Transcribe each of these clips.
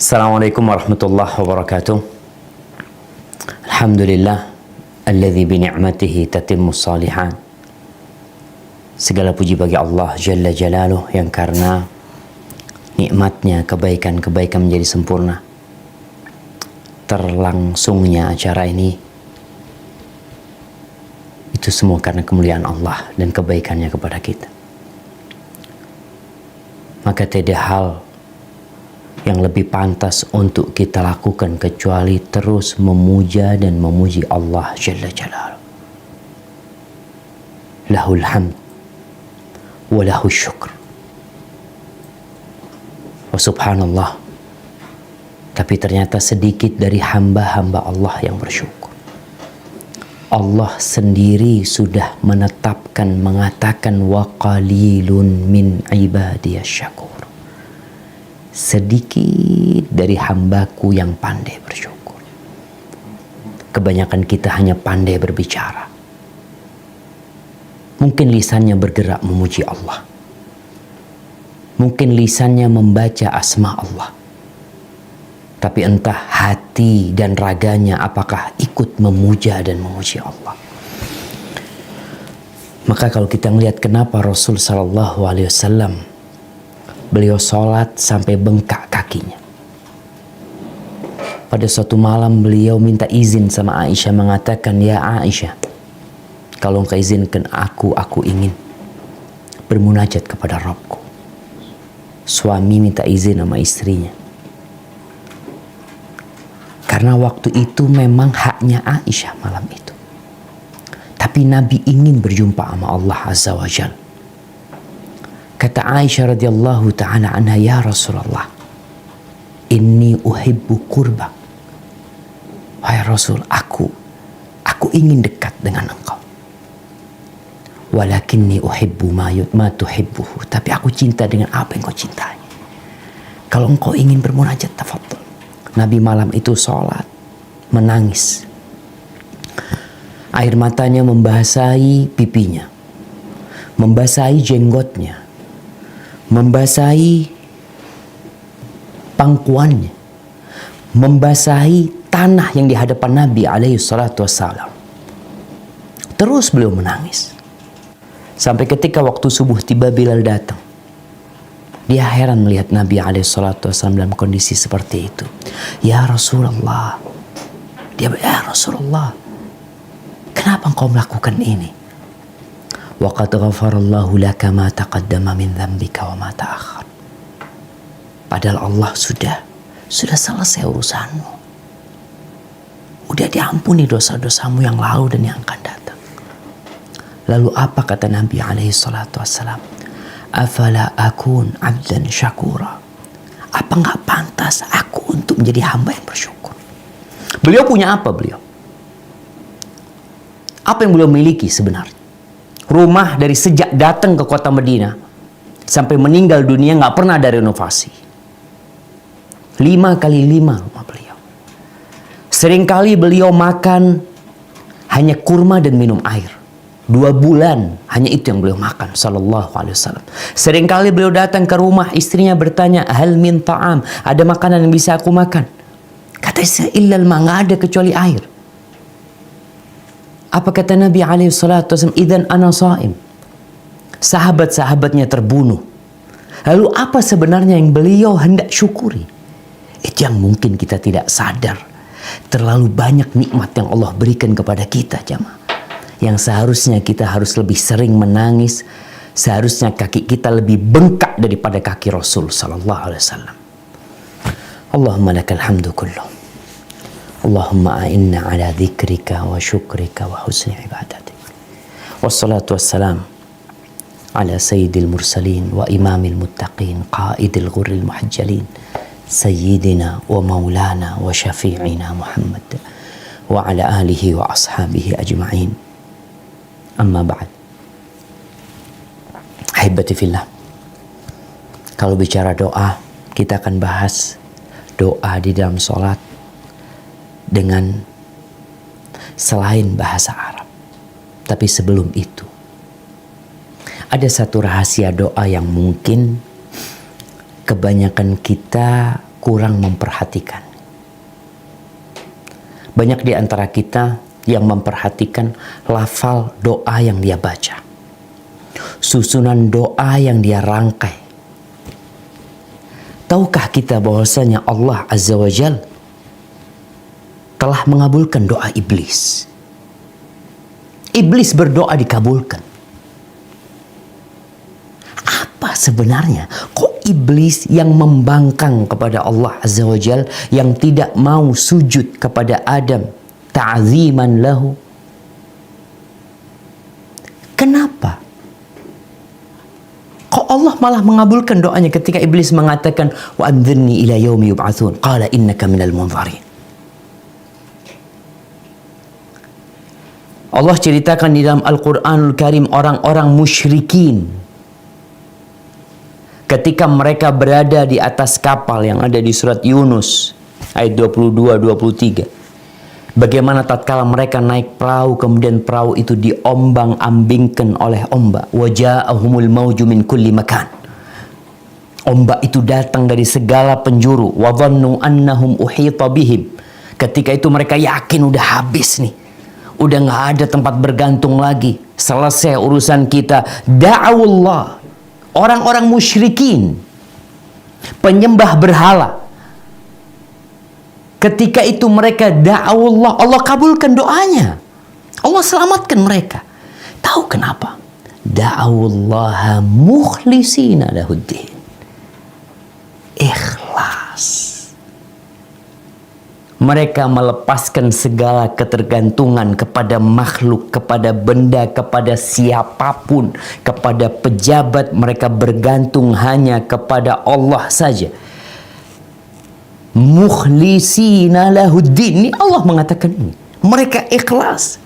Assalamualaikum warahmatullahi wabarakatuh. Alhamdulillah alladzi bi ni'matihi tatimmus shalihat. Segala puji bagi Allah Jalla Jalaluh yang karena nikmatnya kebaikan-kebaikan menjadi sempurna. Terlangsungnya acara ini itu semua karena kemuliaan Allah dan kebaikannya kepada kita. Maka tidak hal yang lebih pantas untuk kita lakukan kecuali terus memuja dan memuji Allah Jalla Jalaluh. Lahul hamd wa lahul syukr. Wa subhanallah. Tapi ternyata sedikit dari hamba-hamba Allah yang bersyukur. Allah sendiri sudah menetapkan, mengatakan wa qalilun min ibadiyasy syakur. Sedikit dari hambaku yang pandai bersyukur. Kebanyakan kita hanya pandai berbicara. Mungkin lisannya bergerak memuji Allah. Mungkin lisannya membaca asma Allah. Tapi entah hati dan raganya apakah ikut memuja dan memuji Allah. Maka kalau kita melihat kenapa Rasul Sallallahu Alaihi Wasallam beliau sholat sampai bengkak kakinya. Pada suatu malam beliau minta izin sama Aisyah, mengatakan, "Ya Aisyah, kalau engkau izinkan aku ingin bermunajat kepada Rabbku." Suami minta izin sama istrinya. Karena waktu itu memang haknya Aisyah malam itu. Tapi Nabi ingin berjumpa sama Allah Azza wa Jalla. Kata Aisyah radhiyallahu ta'ala anha, "Ya Rasulullah, inni uhibbu qurbak." Wahai Rasul, aku ingin dekat dengan engkau. Walakinni uhibbu ma tuhibbuhu. Tapi aku cinta dengan apa yang kau cintai. Kalau engkau ingin bermunajat, tafadhol. Nabi malam itu sholat, menangis. Air matanya membasahi pipinya, membasahi jenggotnya, membasahi pangkuannya, membasahi tanah yang di hadapan Nabi alaihi salatu wassalam. Terus beliau menangis. Sampai ketika waktu subuh tiba, Bilal datang. Dia heran melihat Nabi alaihi salatu wassalam dalam kondisi seperti itu. "Ya Rasulullah." Dia bilang, "Ya Rasulullah, kenapa engkau melakukan ini?" "Wa qad ghafarallahu laka ma taqaddama min dzambika wa ma ta'akhkhar." Padahal Allah sudah selesai urusanmu. Udah diampuni dosa-dosamu yang lalu dan yang akan datang. Lalu apa kata Nabi alaihi salatu wassalam? "Afala akun abdan syakura." Apa enggak pantas aku untuk menjadi hamba yang bersyukur? Beliau punya apa beliau? Apa yang beliau miliki sebenarnya? Rumah dari sejak datang ke kota Madinah sampai meninggal dunia nggak pernah ada renovasi. 5x5 rumah beliau. Seringkali beliau makan hanya kurma dan minum air. 2 bulan hanya itu yang beliau makan sallallahu alaihi wasallam. Seringkali beliau datang ke rumah, istrinya bertanya, "Hal min ta'am?" Ada makanan yang bisa aku makan? Kata istrinya, "Illal ma," nggak ada kecuali air. Apa kata Nabi alaihi salatu wasallam? "Idzan ana shaim." Sahabat-sahabatnya terbunuh. Lalu apa sebenarnya yang beliau hendak syukuri? Itu yang mungkin kita tidak sadar. Terlalu banyak nikmat yang Allah berikan kepada kita, jamaah. Yang seharusnya kita harus lebih sering menangis. Seharusnya kaki kita lebih bengkak daripada kaki Rasul sallallahu alaihi wasallam. Allahumma lakal hamdu kullu. Allahumma a'inna ala dzikrika wa syukrika wa husni ibadatik. Wassalatu wassalam ala sayyidil mursalin wa imamil muttaqin qaidil ghurril muhajjalin sayyidina wa maulana wa syafi'ina Muhammad wa ala alihi wa ashabihi ajma'in. Amma ba'd. Ahibati fillah. Kalau bicara doa, kita akan bahas doa di dalam sholat dengan selain bahasa Arab. Tapi sebelum itu, ada satu rahasia doa yang mungkin kebanyakan kita kurang memperhatikan. Banyak di antara kita yang memperhatikan lafal doa yang dia baca, susunan doa yang dia rangkai. Tahukah kita bahwasanya Allah Azza wa Jalla telah mengabulkan doa iblis? Iblis berdoa dikabulkan. Apa sebenarnya? Kok iblis yang membangkang kepada Allah Azza wa Jal, yang tidak mau sujud kepada Adam ta'ziman lahu? Kenapa? Kok Allah malah mengabulkan doanya ketika iblis mengatakan wa anzirni ila yaumi yub'atsun qala innaka minal munzarin? Allah ceritakan di dalam Al-Quranul Karim orang-orang musyrikin ketika mereka berada di atas kapal yang ada di surat Yunus ayat 22-23. Bagaimana tatkala mereka naik perahu, kemudian perahu itu diombang-ambingkan oleh ombak. Waja'ahumul mauju min kulli makan. Ombak itu datang dari segala penjuru. Wa dhannu annahum uhita bihim. Ketika itu mereka yakin udah habis nih, udah nggak ada tempat bergantung lagi, selesai urusan kita. Da'awullah, orang-orang musyrikin, penyembah berhala, ketika itu mereka da'awullah, Allah kabulkan doanya, Allah selamatkan mereka. Tahu kenapa? Da'awullaha mukhlisina lahuddin, ikhlas. Mereka melepaskan segala ketergantungan kepada makhluk, kepada benda, kepada siapapun, kepada pejabat. Mereka bergantung hanya kepada Allah saja. Mukhlisina lahuddin. Ini Allah mengatakan ini. Mereka ikhlas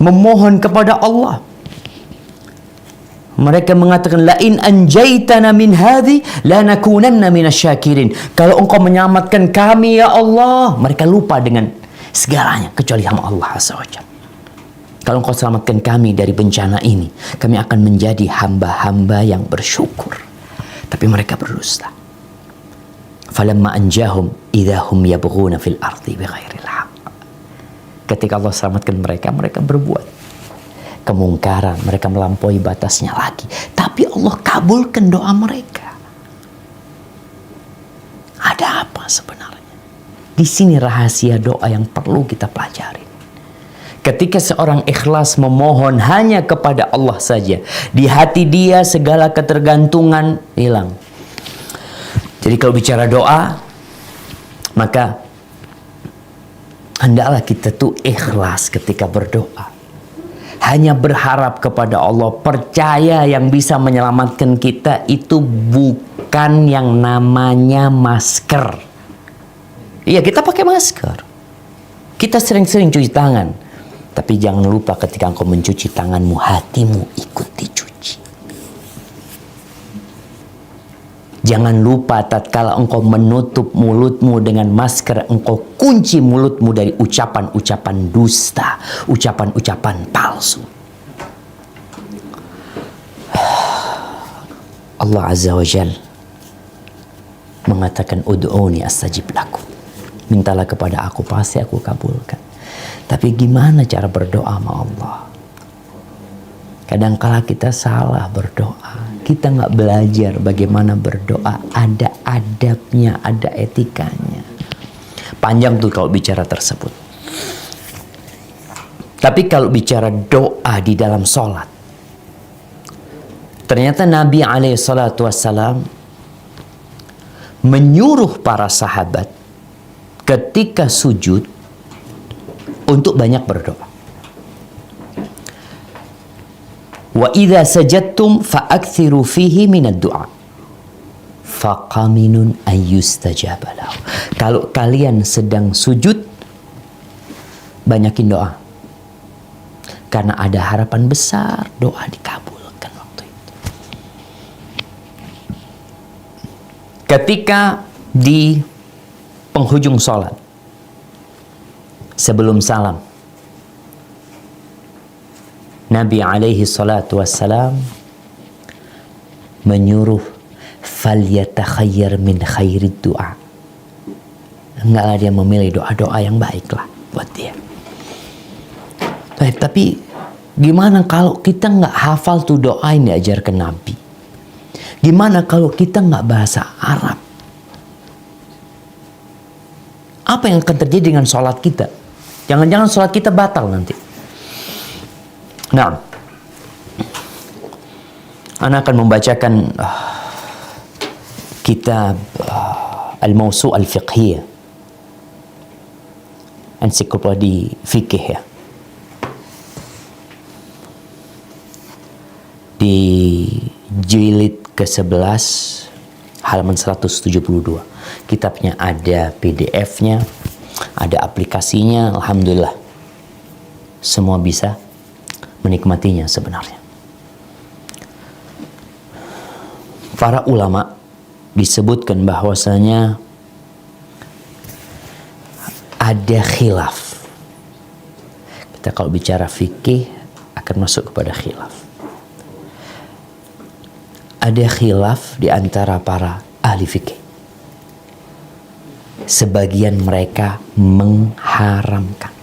memohon kepada Allah. Mereka mengatakan la in anjaitana min hadhi lanakunanna minasyakirin. Kalau engkau menyelamatkan kami ya Allah, mereka lupa dengan segalanya kecuali sama Allah Azza wa Jalla. Kalau engkau selamatkan kami dari bencana ini, kami akan menjadi hamba-hamba yang bersyukur. Tapi mereka berdusta. Falamma anjahum idahum yabghuna fil ardi bighairil haqq. Ketika Allah selamatkan mereka, mereka berbuat kemungkaran, mereka melampaui batasnya lagi. Tapi Allah kabulkan doa mereka. Ada apa sebenarnya? Di sini rahasia doa yang perlu kita pelajari. Ketika seorang ikhlas memohon hanya kepada Allah saja, di hati dia segala ketergantungan hilang. Jadi kalau bicara doa, maka hendaklah kita tuh ikhlas ketika berdoa. Hanya berharap kepada Allah, percaya yang bisa menyelamatkan kita itu bukan yang namanya masker. Iya, kita pakai masker, kita sering-sering cuci tangan, tapi jangan lupa ketika engkau mencuci tanganmu, hatimu ikut dicuci. Jangan lupa tatkala engkau menutup mulutmu dengan masker, engkau kunci mulutmu dari ucapan-ucapan dusta, ucapan-ucapan palsu. Allah Azza wa Jal mengatakan ud'uni astajib lakum. Mintalah kepada aku, pasti aku kabulkan. Tapi gimana cara berdoa sama Allah? Kadangkala kita salah berdoa. Kita nggak belajar bagaimana berdoa. Ada adabnya, ada etikanya. Panjang tuh kalau bicara tersebut. Tapi kalau bicara doa di dalam sholat, ternyata Nabi SAW menyuruh para sahabat ketika sujud untuk banyak berdoa. Wa idza sajadtum fa'akthiru fihi minad du'a faqaminun ayyustajaba lahu. Kalau kalian sedang sujud, banyakin doa. Karena ada harapan besar doa dikabulkan waktu itu. Ketika di penghujung sholat, sebelum salam, Nabi alaihi salatu wassalam menyuruh falyatakhayyar min khairid du'a. Enggaklah dia memilih doa-doa yang baiklah buat dia. Baik, tapi gimana kalau kita nggak hafal tuh doa yang diajarkan Nabi? Gimana kalau kita nggak bahasa Arab? Apa yang akan terjadi dengan sholat kita? Jangan-jangan sholat kita batal nanti. Nah, Ana akan membacakan kitab Al-Mawsu' Al-Fiqhiyah, ensiklopedi fikih ya. Di jilid ke-11 halaman 172. Kitabnya ada PDF-nya, ada aplikasinya, alhamdulillah. Semua bisa menikmatinya sebenarnya. Para ulama disebutkan bahwasanya ada khilaf. Kita kalau bicara fikih akan masuk kepada khilaf. Ada khilaf di antara para ahli fikih. Sebagian mereka mengharamkan.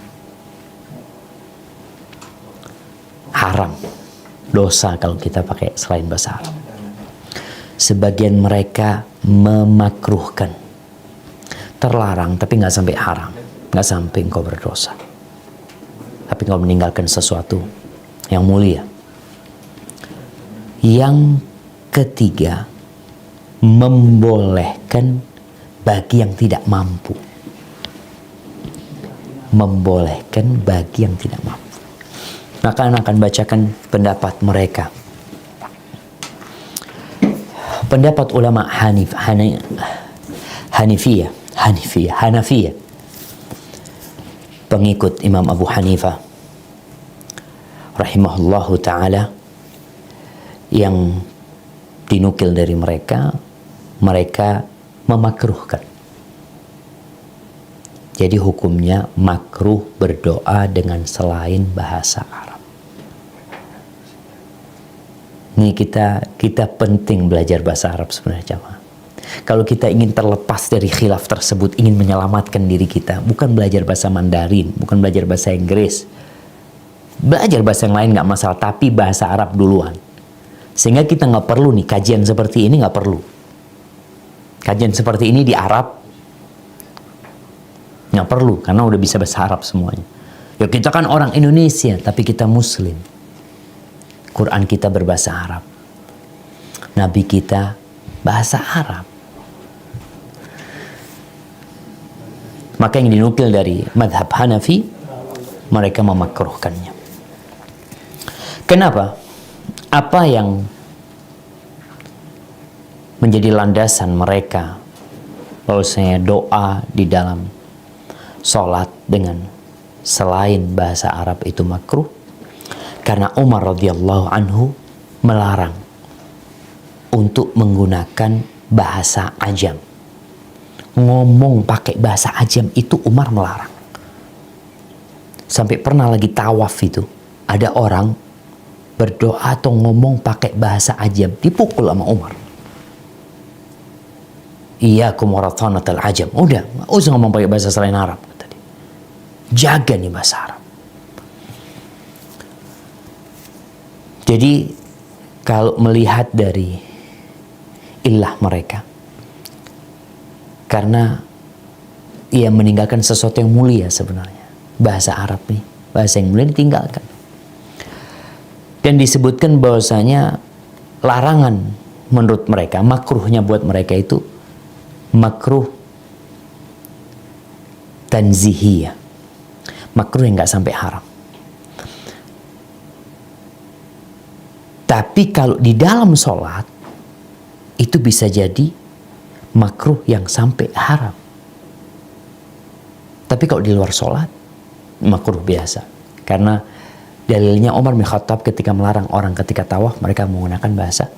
Haram, dosa kalau kita pakai selain bahasa Arab. Sebagian mereka memakruhkan. Terlarang tapi nggak sampai haram, nggak sampai engkau berdosa. Tapi engkau meninggalkan sesuatu yang mulia. Yang ketiga, membolehkan bagi yang tidak mampu. Membolehkan bagi yang tidak mampu. Maka anak akan bacakan pendapat mereka. Pendapat ulama Hanafiyah, pengikut Imam Abu Hanifah rahimahullahu ta'ala, yang dinukil dari mereka memakruhkan. Jadi hukumnya makruh berdoa dengan selain bahasa Arab. Ini kita penting belajar bahasa Arab sebenarnya, jamaah. Kalau kita ingin terlepas dari khilaf tersebut, ingin menyelamatkan diri kita, bukan belajar bahasa Mandarin, bukan belajar bahasa Inggris. Belajar bahasa yang lain nggak masalah, tapi bahasa Arab duluan. Sehingga kita nggak perlu nih kajian seperti ini, nggak perlu. Kajian seperti ini di Arab nggak perlu, karena udah bisa bahasa Arab semuanya. Ya kita kan orang Indonesia, tapi kita Muslim. Quran kita berbahasa Arab. Nabi kita bahasa Arab. Maka yang dinukil dari madhab Hanafi, mereka memakruhkannya. Kenapa? Apa yang menjadi landasan mereka bahwasanya doa di dalam sholat dengan selain bahasa Arab itu makruh? Karena Umar radhiyallahu anhu melarang untuk menggunakan bahasa ajam. Ngomong pakai bahasa ajam itu Umar melarang. Sampai pernah lagi tawaf itu, ada orang berdoa atau ngomong pakai bahasa ajam, dipukul sama Umar. Iyyakum warathanatal ajam. Udah, nggak usah ngomong pakai bahasa selain Arab. Tadi. Jaga nih bahasa Arab. Jadi kalau melihat dari ilah mereka, karena ia meninggalkan sesuatu yang mulia sebenarnya. Bahasa Arab nih, bahasa yang mulia ditinggalkan. Dan disebutkan bahwasanya larangan menurut mereka, makruhnya buat mereka itu makruh tanzihiyah. Makruh yang nggak sampai haram. Tapi kalau di dalam sholat itu bisa jadi makruh yang sampai haram. Tapi kalau di luar sholat makruh biasa. Karena dalilnya Umar bin Khattab ketika melarang orang ketika tawaf mereka menggunakan bahasa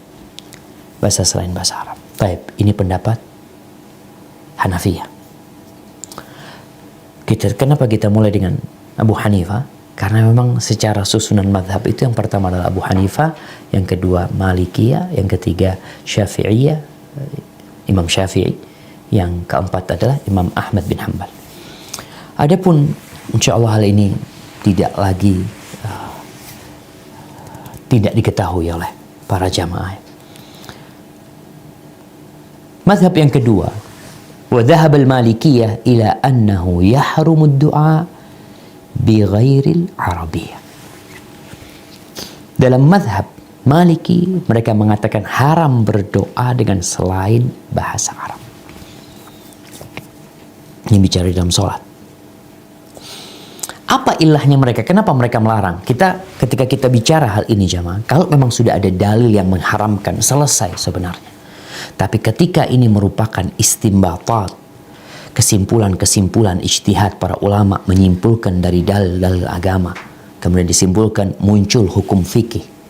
selain bahasa Arab. Baik, ini pendapat Hanafiyah. Kenapa kita mulai dengan Abu Hanifah? Karena memang secara susunan madhab itu yang pertama adalah Abu Hanifah, yang kedua Malikiyah, yang ketiga Syafi'iyah, Imam Syafi'i, yang keempat adalah Imam Ahmad bin Hanbal. Adapun insyaallah hal ini tidak lagi tidak diketahui oleh para jamaah. Mazhab yang kedua, wa dhahab al-Malikiyah ila annahu yahrumu ad-du'a bi ghairi al-Arabiyyah. Dalam mazhab Maliki, mereka mengatakan haram berdoa dengan selain bahasa Arab. Ini bicara dalam sholat. Apa ilahnya mereka? Kenapa mereka melarang? Ketika kita bicara hal ini jamaah, kalau memang sudah ada dalil yang mengharamkan, selesai sebenarnya. Tapi ketika ini merupakan istimbatat, kesimpulan-kesimpulan ijtihad para ulama menyimpulkan dari dalil-dalil agama, kemudian disimpulkan muncul hukum fikih.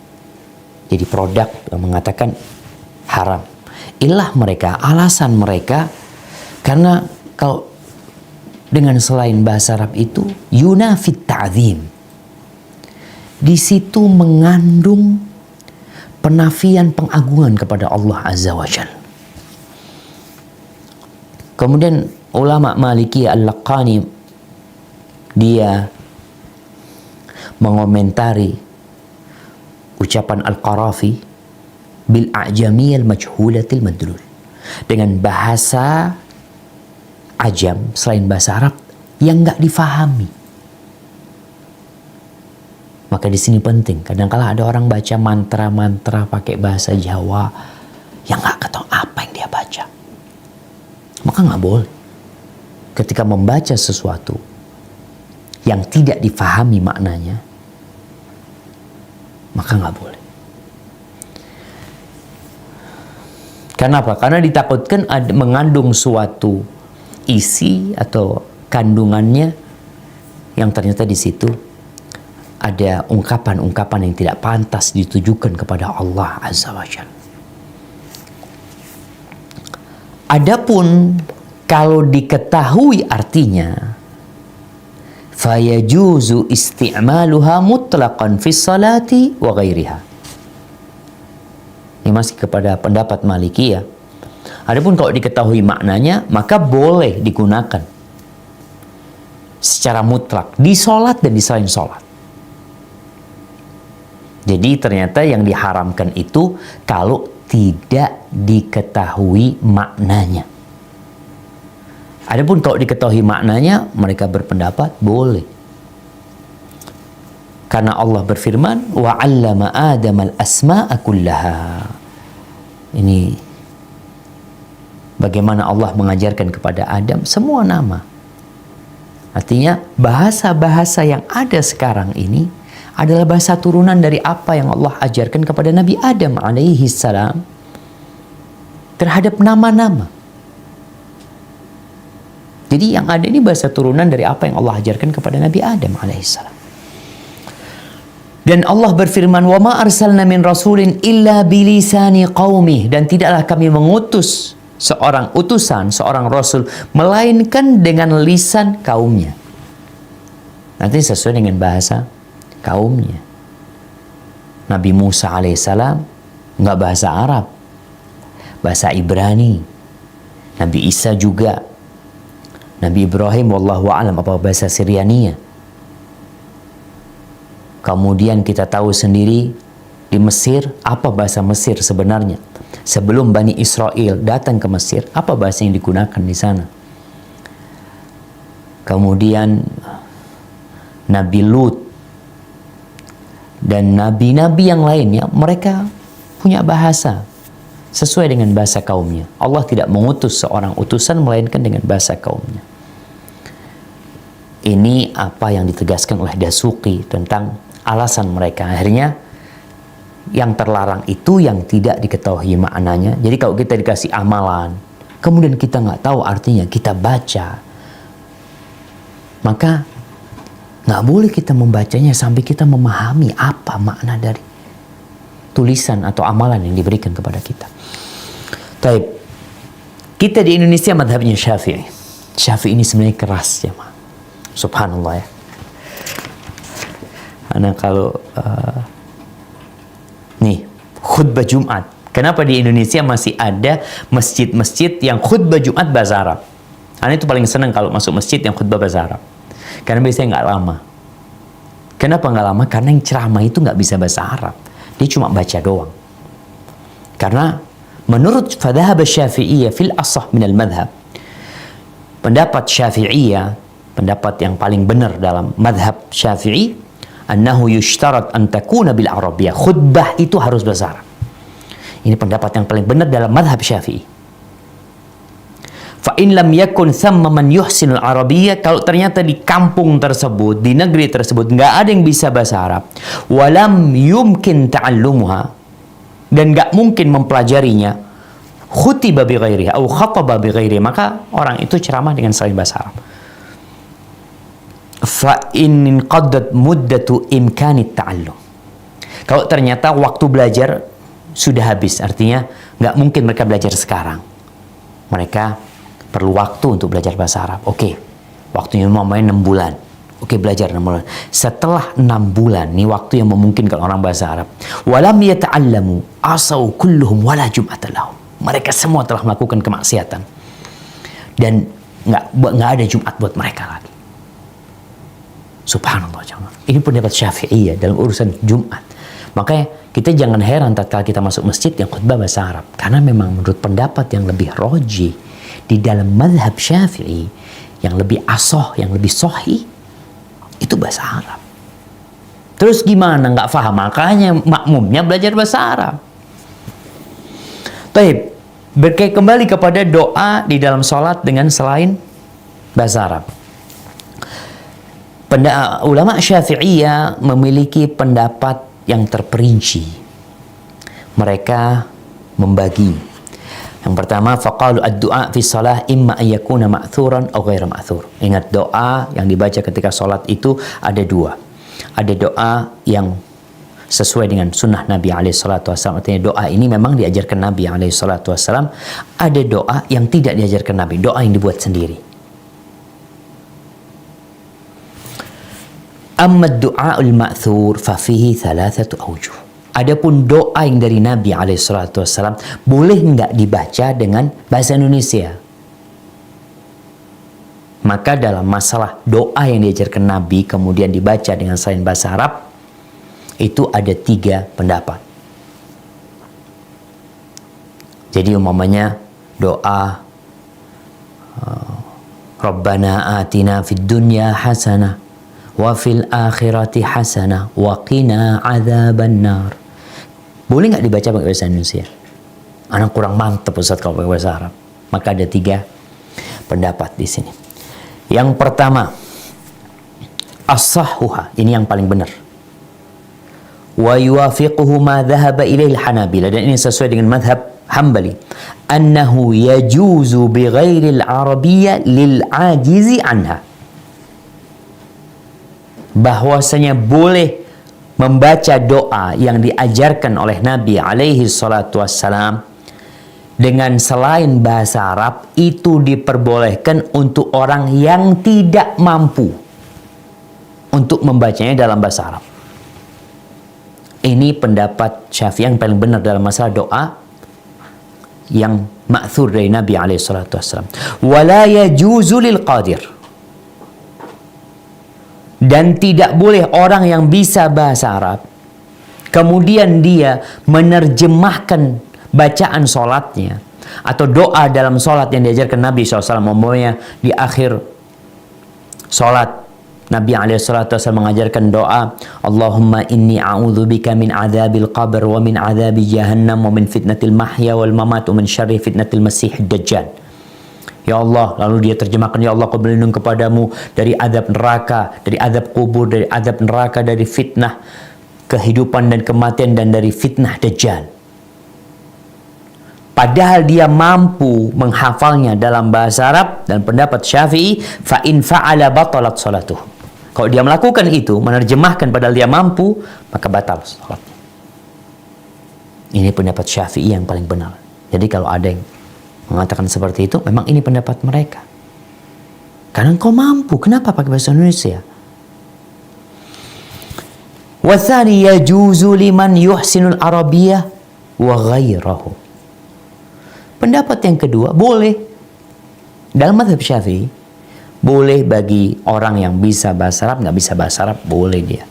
Jadi produk yang mengatakan haram. Ilah mereka, alasan mereka, karena kalau dengan selain bahasa Arab itu yunafit ta'zim. Di situ mengandung penafian pengagungan kepada Allah Azza wa Jalla. Kemudian ulama Maliki Al-Laqani dia mengomentari ucapan Al-Qarafi bil a'jamiyal majhulatil madlul, dengan bahasa ajam selain bahasa Arab yang nggak difahami. Maka di sini penting, kadang-kala ada orang baca mantra-mantra pakai bahasa Jawa yang nggak tahu apa yang dia baca. Maka nggak boleh. Ketika membaca sesuatu yang tidak difahami maknanya, maka nggak boleh. Kenapa? Karena ditakutkan mengandung suatu isi atau kandungannya yang ternyata di situ ada ungkapan-ungkapan yang tidak pantas ditujukan kepada Allah Azza wa Jalla. Adapun kalau diketahui artinya, fayajuzu isti'maluha mutlaqan fi salati wa ghairiha. Ini masih kepada pendapat Malikiyah. Adapun kalau diketahui maknanya, maka boleh digunakan secara mutlak di salat dan di selain salat. Jadi ternyata yang diharamkan itu kalau tidak diketahui maknanya. Adapun kalau diketahui maknanya, mereka berpendapat boleh. Karena Allah berfirman, wa 'allama Adam al-asma'a kullaha. Ini bagaimana Allah mengajarkan kepada Adam semua nama. Artinya bahasa-bahasa yang ada sekarang ini adalah bahasa turunan dari apa yang Allah ajarkan kepada Nabi Adam alaihi salam terhadap nama-nama. Jadi yang ada ini bahasa turunan dari apa yang Allah ajarkan kepada Nabi Adam alaihissalam. Dan Allah berfirman, wa ma arsalna min rasulin illa bilisani qaumih, dan tidaklah kami mengutus seorang utusan, seorang rasul, melainkan dengan lisan kaumnya. Nanti sesuai dengan bahasa kaumnya. Nabi Musa alaihissalam nggak bahasa Arab, bahasa Ibrani. Nabi Isa juga. Nabi Ibrahim wallahu a'lam apa bahasa Syriania. Kemudian kita tahu sendiri di Mesir apa bahasa Mesir sebenarnya. Sebelum Bani Israel datang ke Mesir, apa bahasa yang digunakan di sana? Kemudian Nabi Lut dan nabi-nabi yang lainnya, mereka punya bahasa sesuai dengan bahasa kaumnya. Allah tidak mengutus seorang utusan melainkan dengan bahasa kaumnya. Ini apa yang ditegaskan oleh Dasuki tentang alasan mereka. Akhirnya yang terlarang itu yang tidak diketahui maknanya. Jadi kalau kita dikasih amalan, kemudian kita nggak tahu artinya, kita baca, maka nggak boleh kita membacanya sampai kita memahami apa makna dari tulisan atau amalan yang diberikan kepada kita. Taib. Kita di Indonesia madhabnya Syafi'i. Syafi'i ini sebenarnya keras ya, subhanallah ya. Karena kalau nih khutbah Jumat, Kenapa di Indonesia masih ada masjid-masjid yang khutbah Jumat bahasa Arab? Ana itu paling senang kalau masuk masjid yang khutbah bahasa Arab. Karena biasanya nggak lama. Kenapa nggak lama? Karena yang ceramah itu nggak bisa bahasa Arab. Dia cuma baca doang. Karena menurut fadhahab Syafi'iyah fil asah minal madhab, pendapat Syafi'iyah, pendapat yang paling benar dalam madhab Syafi'i, annahu yushtarat an takuna bil Arabiyyah. Khutbah itu harus bahasa Arab. Ini pendapat yang paling benar dalam madhab Syafi'i. Fa in lam yakun thamma man yuhsinul Arabiyyah, kalau ternyata di kampung tersebut, di negeri tersebut nggak ada yang bisa bahasa Arab, walam yumkin ta'allumuha, dan nggak mungkin mempelajarinya, khutiba bi ghairiha atau khataba bi ghairiha, maka orang itu ceramah dengan selain bahasa Arab. Fa in qaddat muddatu imkanit ta'allum, kalau ternyata waktu belajar sudah habis, artinya nggak mungkin mereka belajar sekarang, mereka perlu waktu untuk belajar bahasa Arab. Oke, waktunya mamanya 6 bulan. Oke, belajar 6 bulan. Setelah 6 bulan, ini waktu yang memungkinkan orang bahasa Arab. Walam yata'allamu asau kulluhum wala jum'ata lahum. Mereka semua telah melakukan kemaksiatan. Dan nggak ada Jumat buat mereka lagi. Subhanallah, jangan. Ini pendapat Syafi'iyah dalam urusan Jumat. Makanya kita jangan heran tatkala kita masuk masjid yang khutbah bahasa Arab. Karena memang menurut pendapat yang lebih rajih di dalam mazhab Syafi'i, yang lebih asoh, yang lebih sohi, itu bahasa Arab. Terus gimana nggak paham? Makanya makmumnya belajar bahasa Arab. Taib, berkait kembali kepada doa di dalam sholat dengan selain bahasa Arab. Ulama Syafi'iyah memiliki pendapat yang terperinci. Mereka membagi. Yang pertama, faqalu ad-du'a fi shalah imma an yakuna ma'thuran aw ghairu ma'thur. Ingat, doa yang dibaca ketika salat itu ada dua. Ada doa yang sesuai dengan sunnah Nabi alaihi salatu wasallam. Artinya doa ini memang diajarkan Nabi alaihi salatu wasallam. Ada doa yang tidak diajarkan Nabi, doa yang dibuat sendiri. Amma ad-du'aul ma'thur fa fihi thalathatu awjuh. Adapun doa yang dari Nabi alaihissalatu wassalam boleh nggak dibaca dengan bahasa Indonesia? Maka dalam masalah doa yang diajarkan Nabi kemudian dibaca dengan selain bahasa Arab, itu ada 3 pendapat. Jadi umpamanya doa Rabbana atina fid dunya hasanah wa fil akhirati hasanah wa qina adzaban nar. Boleh nggak dibaca pakai bahasa Indonesia? Anak kurang mantep Ustaz kalau pakai bahasa Arab. Maka ada 3 pendapat di sini. Yang pertama, as-sahhuha, ini yang paling benar. Wa yuwafiquhu ma dhahaba ilaihi al-Hanabilah, dan ini sesuai dengan madhab Hambali. Annahu yajuzu bi ghairi al-arabiyyah lil ajizi anha. Bahwasanya boleh membaca doa yang diajarkan oleh Nabi alaihi salatu wassalam dengan selain bahasa Arab, itu diperbolehkan untuk orang yang tidak mampu untuk membacanya dalam bahasa Arab. Ini pendapat Syafi'i yang paling benar dalam masalah doa yang ma'thur dari Nabi alaihi salatu wassalam. Wala yajuzu lil qadir, dan tidak boleh orang yang bisa bahasa Arab kemudian dia menerjemahkan bacaan sholatnya atau doa dalam sholat yang diajarkan Nabi SAW. Umpamanya di akhir sholat Nabi SAW mengajarkan doa, Allahumma inni a'udzubika min adzabil qabr wa min adzabi jahannam wa min fitnatil mahya wal mamat wa min syarri fitnatil masihid dajjal. Ya Allah, lalu dia terjemahkan, ya Allah, aku berlindung kepadamu dari azab neraka, dari azab kubur, dari azab neraka, dari fitnah kehidupan dan kematian, dan dari fitnah dajjal. Padahal dia mampu menghafalnya dalam bahasa Arab, dan pendapat Syafi'i, fa in fa'ala batalat salatuh. Kalau dia melakukan itu, menerjemahkan padahal dia mampu, maka batal salatnya. Ini pendapat Syafi'i yang paling benar. Jadi kalau ada yang mengatakan seperti itu, memang ini pendapat mereka. Karena engkau mampu, kenapa pakai bahasa Indonesia? Wa tsani yajuzu liman yuhsinul arabiyyah wa ghairahu. Pendapat yang kedua, boleh. Dalam mazhab Syafi'i, boleh bagi orang yang bisa bahasa Arab, nggak bisa bahasa Arab, boleh dia.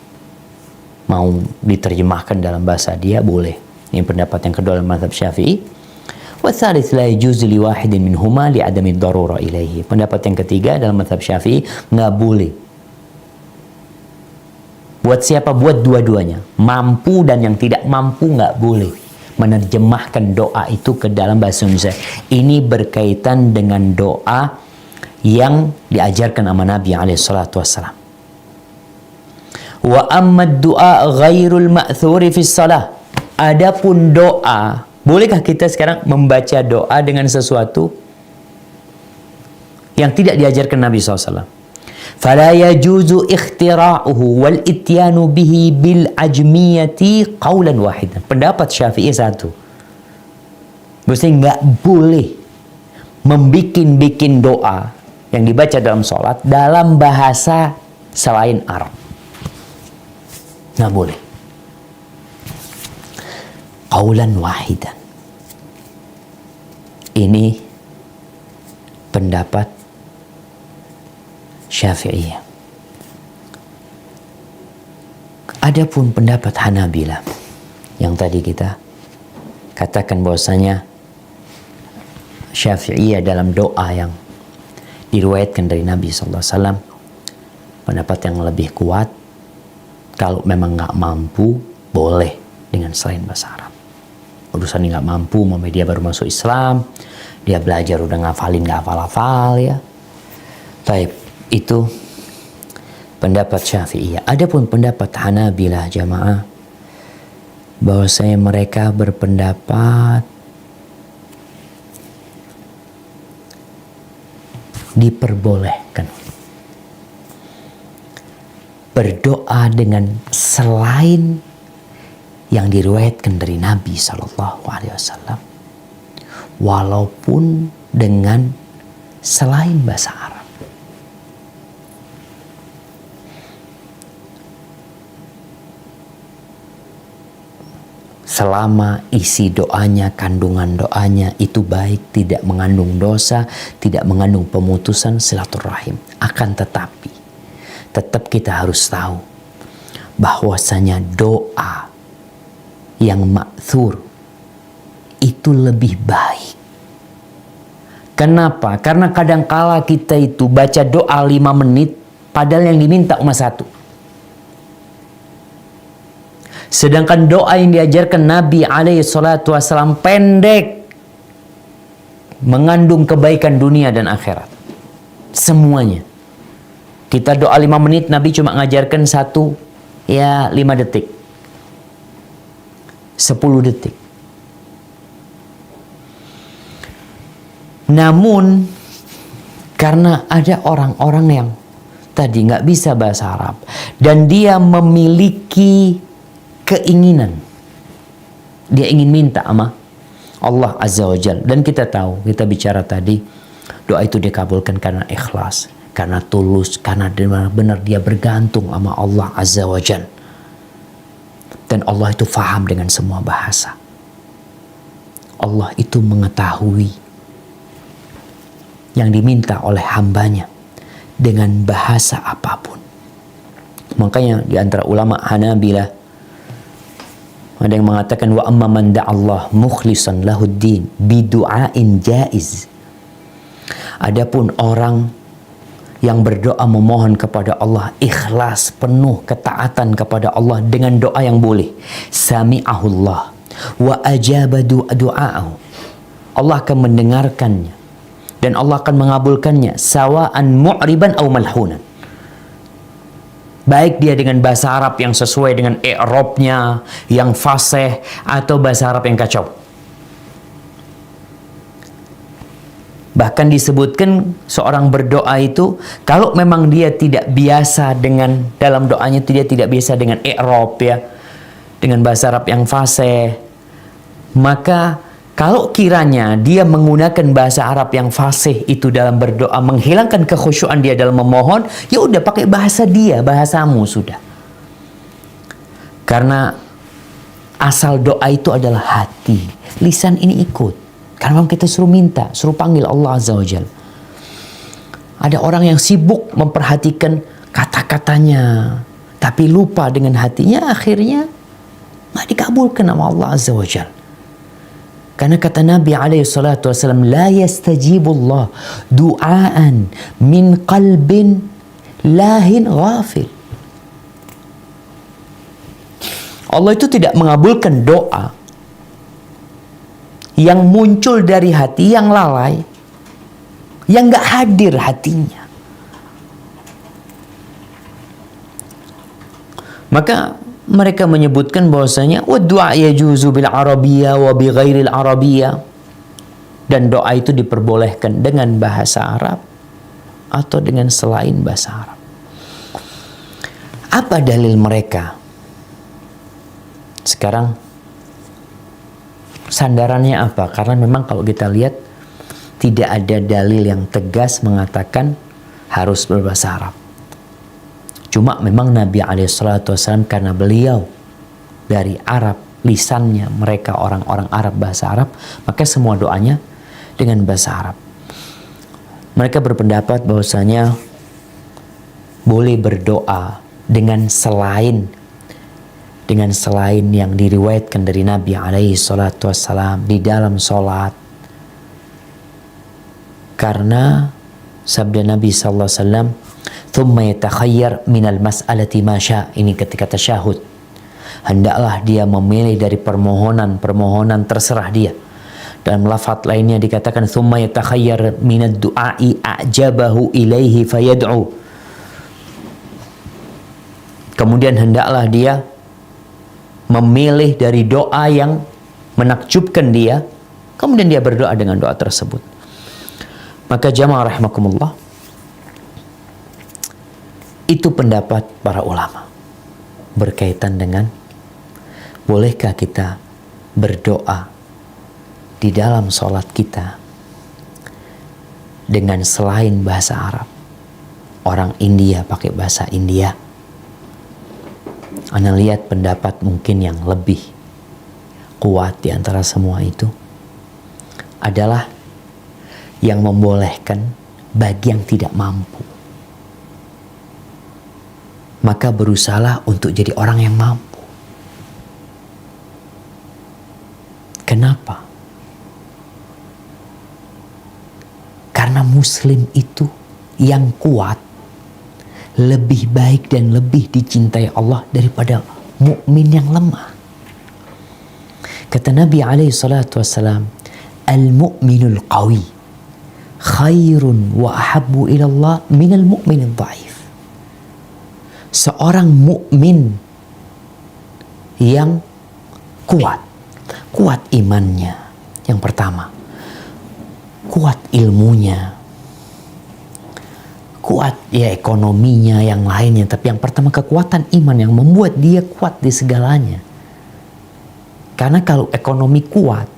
Mau diterjemahkan dalam bahasa dia, boleh. Ini pendapat yang kedua dalam mazhab Syafi'i. Wa tsalits la yajuzu li wahidin minhuma li adami darura ilaihi. Pendapat yang ketiga dalam mazhab Syafi'i, nggak boleh. Buat siapa? Buat dua-duanya. Mampu dan yang tidak mampu nggak boleh menerjemahkan doa itu ke dalam bahasa Indonesia. Ini berkaitan dengan doa yang diajarkan sama Nabi SAW. Wa amma du'a ghairul ma'thuri fi shalah. Adapun doa, bolehkah kita sekarang membaca doa dengan sesuatu yang tidak diajarkan Nabi SAW? Fala yajuzu ikhtira'uhu wal ityanu bihi bil ajmiyati qawlan wahidan. Pendapat Syafi'i satu. Maksudnya nggak boleh membikin doa yang dibaca dalam sholat dalam bahasa selain Arab. Nggak boleh. Qawlan wahidan. Ini pendapat Syafi'iyah. Adapun pendapat Hanabilah yang tadi kita katakan bahwasanya Syafi'iyah dalam doa yang diriwayatkan dari Nabi SAW, pendapat yang lebih kuat, kalau memang nggak mampu, boleh dengan selain bahasa Arab. Urusan nggak mampu, dia baru masuk Islam, dia belajar udah ngafalin nggak hafal-hafal ya. Baik, itu pendapat Syafi'iyah. Adapun pendapat Hanabilah jamaah, bahwasanya mereka berpendapat diperbolehkan berdoa dengan selain yang diriwayatkan dari Nabi SAW, walaupun dengan selain bahasa Arab. Selama isi doanya, kandungan doanya itu baik, tidak mengandung dosa, tidak mengandung pemutusan silaturahim. Akan tetapi, tetap kita harus tahu bahwasanya doa yang ma'thur itu lebih baik. Kenapa? Karena kadangkala kita itu baca doa 5 menit, padahal yang diminta cuma 1. Sedangkan doa yang diajarkan Nabi SAW pendek, mengandung kebaikan dunia dan akhirat. Semuanya. Kita doa 5 menit, Nabi cuma ngajarkan 5 detik. 10 detik. Namun, karena ada orang-orang yang tadi nggak bisa bahasa Arab, dan dia memiliki keinginan, dia ingin minta sama Allah Azza wa Jalla. Dan kita tahu, kita bicara tadi, doa itu dikabulkan karena ikhlas, karena tulus, karena benar-benar dia bergantung sama Allah Azza wa Jalla. Dan Allah itu faham dengan semua bahasa. Allah itu mengetahui yang diminta oleh hambanya dengan bahasa apapun. Makanya di antara ulama Hanabilah ada yang mengatakan wa amma man da'allah mukhlishan lahuddin bidu'ain jaiz. Adapun orang yang berdoa memohon kepada Allah ikhlas penuh ketaatan kepada Allah dengan doa yang boleh, sami'ahullah wa ajaba du'a'ahu. Allah akan mendengarkannya dan Allah akan mengabulkannya, sawa'an mu'riban aw malhunan. Baik dia dengan bahasa Arab yang sesuai dengan i'rabnya, yang fasih, atau bahasa Arab yang kacau. Bahkan disebutkan seorang berdoa itu, kalau memang dia tidak biasa dengan, dalam doanya dia tidak biasa dengan i'rab ya, dengan bahasa Arab yang fasih, maka kalau kiranya dia menggunakan bahasa Arab yang fasih itu dalam berdoa, menghilangkan kekhusyuan dia dalam memohon, ya udah pakai bahasa dia, bahasamu sudah. Karena asal doa itu adalah hati. Lisan ini ikut. Karena memang kita suruh minta, suruh panggil Allah Azza wa Jalla. Ada orang yang sibuk memperhatikan kata-katanya, tapi lupa dengan hatinya, akhirnya nggak dikabulkan sama Allah Azza wa Jalla. Karena kata Nabi SAW, la yastajibullah du'aan min qalbin lahin ghafil. Allah itu tidak mengabulkan doa yang muncul dari hati yang lalai, yang gak hadir hatinya. Maka mereka menyebutkan bahwasanya du'a yajuzu bil arabiyyah wa bi ghairil arabiyyah, dan doa itu diperbolehkan dengan bahasa Arab atau dengan selain bahasa Arab. Apa dalil mereka? Sekarang sandarannya apa? Karena memang kalau kita lihat tidak ada dalil yang tegas mengatakan harus berbahasa Arab. Cuma memang Nabi SAW karena beliau dari Arab, lisannya mereka orang-orang Arab, bahasa Arab, maka semua doanya dengan bahasa Arab. Mereka berpendapat bahwasanya boleh berdoa dengan selain yang diriwayatkan dari Nabi SAW di dalam sholat. Karena sabda Nabi SAW, thumma yatakhayyar minal mas'alati ma sya', ini ketika tasyahud, hendaklah dia memilih dari permohonan terserah dia. Dalam lafaz lainnya dikatakan thumma yatakhayyar minad du'ai a'jabahu ilaihi fayad'u. Kemudian hendaklah dia memilih dari doa yang menakjubkan dia, kemudian dia berdoa dengan doa tersebut. Maka jamaah rahimakumullah, itu pendapat para ulama berkaitan dengan bolehkah kita berdoa di dalam sholat kita dengan selain bahasa Arab. Orang India pakai bahasa India. Anda lihat pendapat mungkin yang lebih kuat di antara semua itu adalah yang membolehkan bagi yang tidak mampu. Maka berusahalah untuk jadi orang yang mampu. Kenapa? Karena Muslim itu yang kuat lebih baik dan lebih dicintai Allah daripada mukmin yang lemah. Kata Nabi SAW, al-mu'minul qawi khairun wa ahabbu ila Allah minal mu'minil dhaif. Seorang mukmin yang kuat imannya, yang pertama, kuat ilmunya, kuat ya ekonominya, yang lainnya, tapi yang pertama kekuatan iman yang membuat dia kuat di segalanya. Karena kalau ekonomi kuat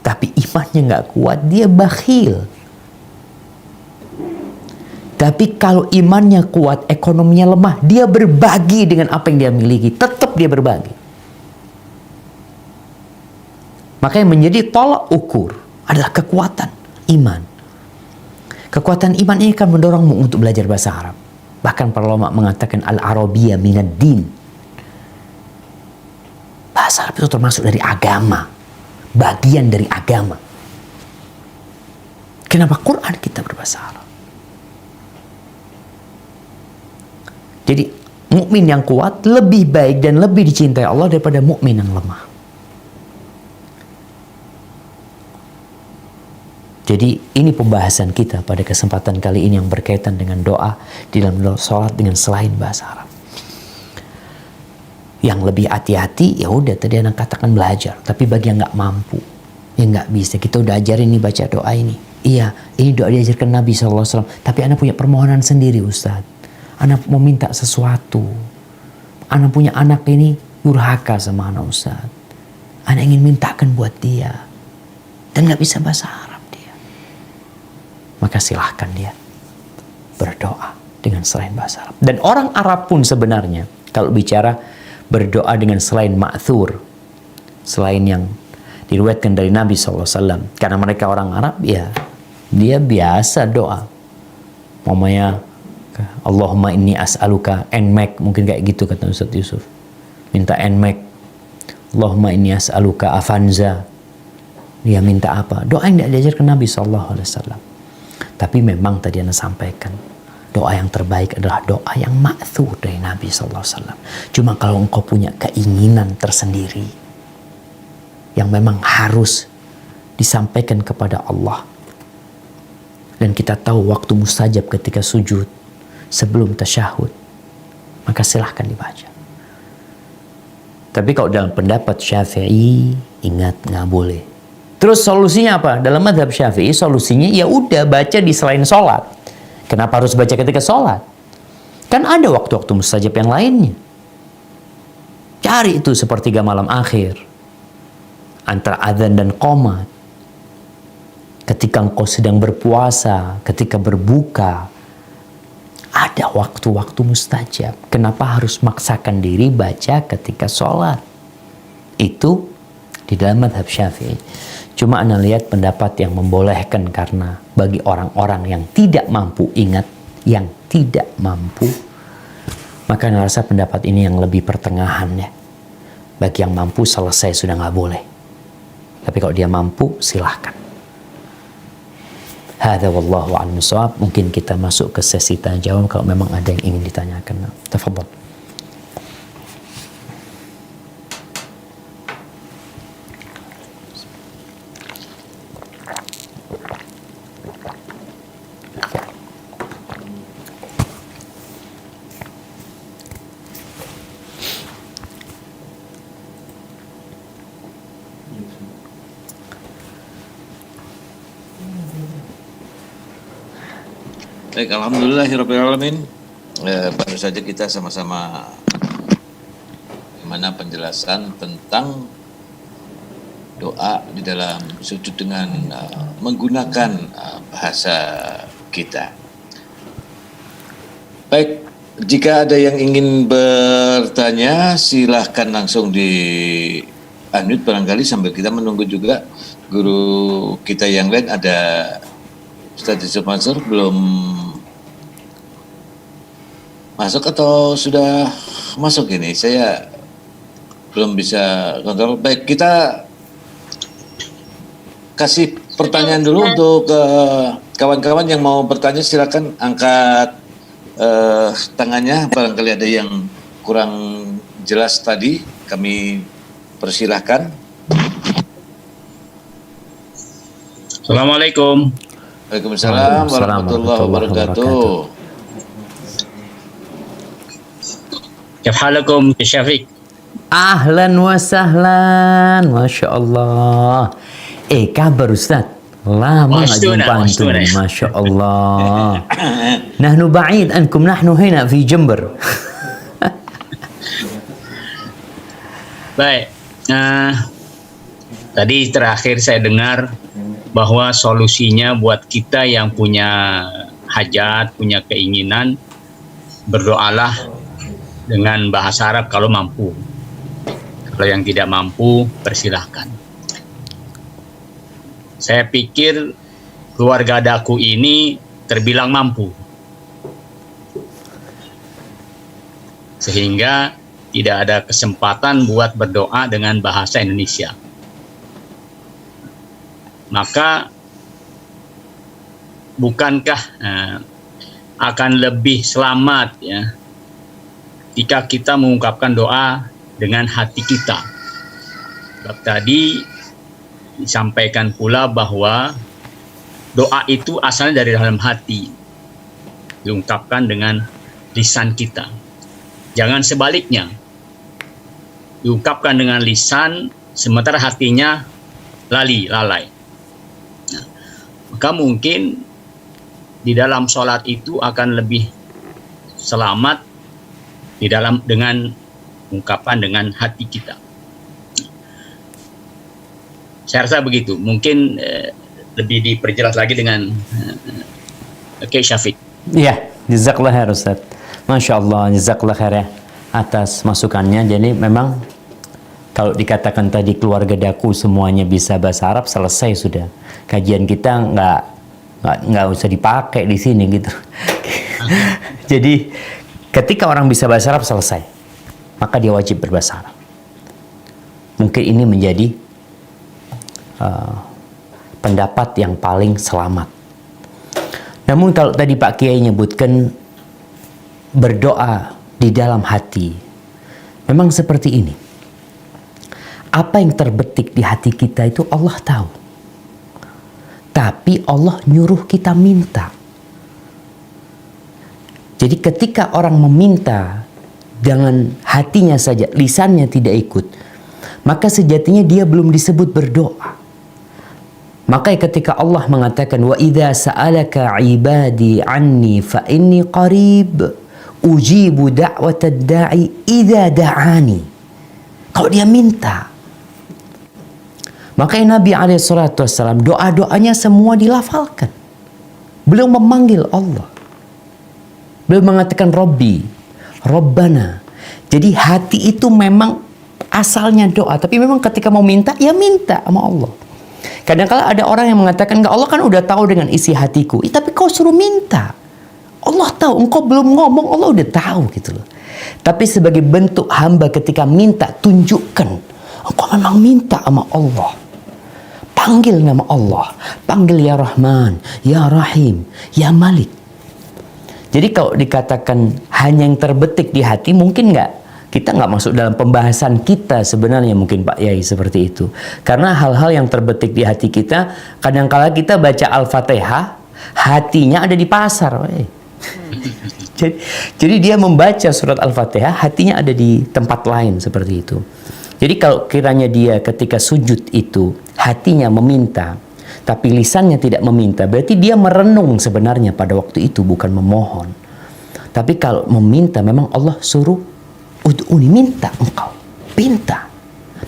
tapi imannya nggak kuat, dia bakhil. Tapi kalau imannya kuat, ekonominya lemah, dia berbagi dengan apa yang dia miliki. Tetap dia berbagi. Maka yang menjadi tolak ukur adalah kekuatan iman. Kekuatan iman ini akan mendorongmu untuk belajar bahasa Arab. Bahkan para ulama mengatakan al-arabiyyah minad din. Bahasa Arab itu termasuk dari agama. Bagian dari agama. Kenapa Quran kita berbahasa Arab? Jadi mukmin yang kuat lebih baik dan lebih dicintai Allah daripada mukmin yang lemah. Jadi ini pembahasan kita pada kesempatan kali ini yang berkaitan dengan doa di dalam sholat dengan selain bahasa Arab. Yang lebih hati-hati, ya udah tadi anak katakan belajar. Tapi bagi yang nggak mampu, yang nggak bisa, kita udah ajarin nih baca doa ini. Iya, ini doa diajarkan Nabi SAW. Tapi anak punya permohonan sendiri, Ustadz. Anak mau minta sesuatu. Anak punya anak ini durhaka sama anak, Ustadz. Anak ingin mintakan buat dia. Dan nggak bisa bahasa Arab dia. Maka silahkan dia berdoa dengan selain bahasa Arab. Dan orang Arab pun sebenarnya, kalau bicara berdoa dengan selain ma'thur, selain yang diriwayatkan dari Nabi SAW. Karena mereka orang Arab, ya dia biasa doa. Mamanya Allahumma inni as'aluka NMAC, mungkin kayak gitu kata Ustaz Yusuf. Minta NMAC. Allahumma inni as'aluka Avanza. Dia minta apa? Doa yang tidak diajarkan Nabi SAW. Tapi memang tadi Anda sampaikan, doa yang terbaik adalah doa yang ma'thur dari Nabi SAW. Cuma kalau engkau punya keinginan tersendiri yang memang harus disampaikan kepada Allah, dan kita tahu waktu mustajab ketika sujud sebelum tasyahud, maka silahkan dibaca. Tapi kalau dalam pendapat Syafi'i, ingat nggak boleh. Terus solusinya apa? Dalam mazhab Syafi'i solusinya ya udah baca di selain sholat. Kenapa harus baca ketika sholat? Kan ada waktu-waktu mustajab yang lainnya. Cari itu sepertiga malam akhir, antara adzan dan qomat. Ketika engkau sedang berpuasa, ketika berbuka, ada waktu-waktu mustajab. Kenapa harus maksakan diri baca ketika sholat? Itu di dalam mazhab Syafi'i. Cuma Anda lihat pendapat yang membolehkan, karena bagi orang-orang yang tidak mampu, ingat, yang tidak mampu, maka Anda rasa pendapat ini yang lebih pertengahan ya. Bagi yang mampu selesai, sudah nggak boleh. Tapi kalau dia mampu, silahkan. Hadza wallahu a'lam bishawab. Mungkin kita masuk ke sesi tanya jawab kalau memang ada yang ingin ditanyakan. Tafadhol. Baik, alhamdulillahirrahmanirrahim. Baru saja kita sama-sama bagaimana penjelasan tentang doa di dalam sujud dengan menggunakan bahasa kita. Baik, jika ada yang ingin bertanya, silahkan langsung di unmute barangkali sambil kita menunggu juga guru kita yang lain. Ada Ustaz Yusuf Mansur belum masuk atau sudah masuk ini? Saya belum bisa kontrol. Baik, kita kasih pertanyaan dulu untuk kawan-kawan yang mau bertanya. Silakan angkat tangannya. Barangkali ada yang kurang jelas tadi, kami persilahkan. Assalamualaikum. Waalaikumsalam warahmatullahi wabarakatuh. Kif halakum Syafiq? Ahlan wa sahlan, Masya Allah. Kabar Ustaz? Lama nggak jumpa antum, Masya Allah. Nahnu ba'id ankum, nahnu hina fi Jember. Baik, tadi terakhir saya dengar bahwa solusinya buat kita yang punya hajat, punya keinginan, berdoalah dengan bahasa Arab kalau mampu. Kalau yang tidak mampu, persilahkan. Saya pikir keluarga Daku ini terbilang mampu, sehingga tidak ada kesempatan buat berdoa dengan bahasa Indonesia. Maka bukankah akan lebih selamat ya jika kita mengungkapkan doa dengan hati kita? Sebab tadi disampaikan pula bahwa doa itu asalnya dari dalam hati, diungkapkan dengan lisan kita. Jangan sebaliknya, diungkapkan dengan lisan sementara hatinya lalai. Nah, maka mungkin di dalam sholat itu akan lebih selamat di dalam dengan ungkapan dengan hati kita. Saya rasa begitu. Mungkin lebih diperjelas lagi dengan Syafiq. Iya, jazakallah khair Ustaz. Masya Allah, jazakallah khair ya atas masukannya. Jadi memang Kalau dikatakan tadi keluarga Daku semuanya bisa bahasa Arab, selesai sudah. Kajian kita nggak usah dipakai di sini gitu. Jadi ketika orang bisa bahasa Arab selesai, maka dia wajib berbahasa Arab. Mungkin ini menjadi pendapat yang paling selamat. Namun kalau tadi Pak Kiai nyebutkan berdoa di dalam hati, memang seperti ini. Apa yang terbetik di hati kita itu Allah tahu. Tapi Allah nyuruh kita minta. Jadi ketika orang meminta dengan hatinya saja, lisannya tidak ikut, maka sejatinya dia belum disebut berdoa. Makanya ketika Allah mengatakan wa idza sa'alaka 'ibadi 'anni fa inni qarib ujibu da'watad da'i idza da'ani. Kalau dia minta, makanya Nabi SAW doa-doanya semua dilafalkan. Beliau memanggil Allah. Beliau mengatakan Robbi, Robbana. Jadi hati itu memang asalnya doa. Tapi memang ketika mau minta, ya minta sama Allah. Kadang-kala ada orang yang mengatakan, enggak, Allah kan udah tahu dengan isi hatiku. Tapi kau suruh minta. Allah tahu, engkau belum ngomong, Allah udah tahu gitu loh. Tapi sebagai bentuk hamba ketika minta, tunjukkan. Engkau memang minta sama Allah. Panggil nama Allah. Panggil ya Rahman, ya Rahim, ya Malik. Jadi kalau dikatakan hanya yang terbetik di hati, mungkin kita nggak masuk dalam pembahasan kita sebenarnya mungkin Pak Yai seperti itu. Karena hal-hal yang terbetik di hati kita, kadang-kala kita baca Al-Fatihah, hatinya ada di pasar. Jadi dia membaca surat Al-Fatihah, hatinya ada di tempat lain seperti itu. Jadi kalau kiranya dia ketika sujud itu, hatinya meminta, tapi lisannya tidak meminta, berarti dia merenung sebenarnya pada waktu itu, bukan memohon. Tapi kalau meminta, memang Allah suruh, ud'uni, minta engkau, pinta,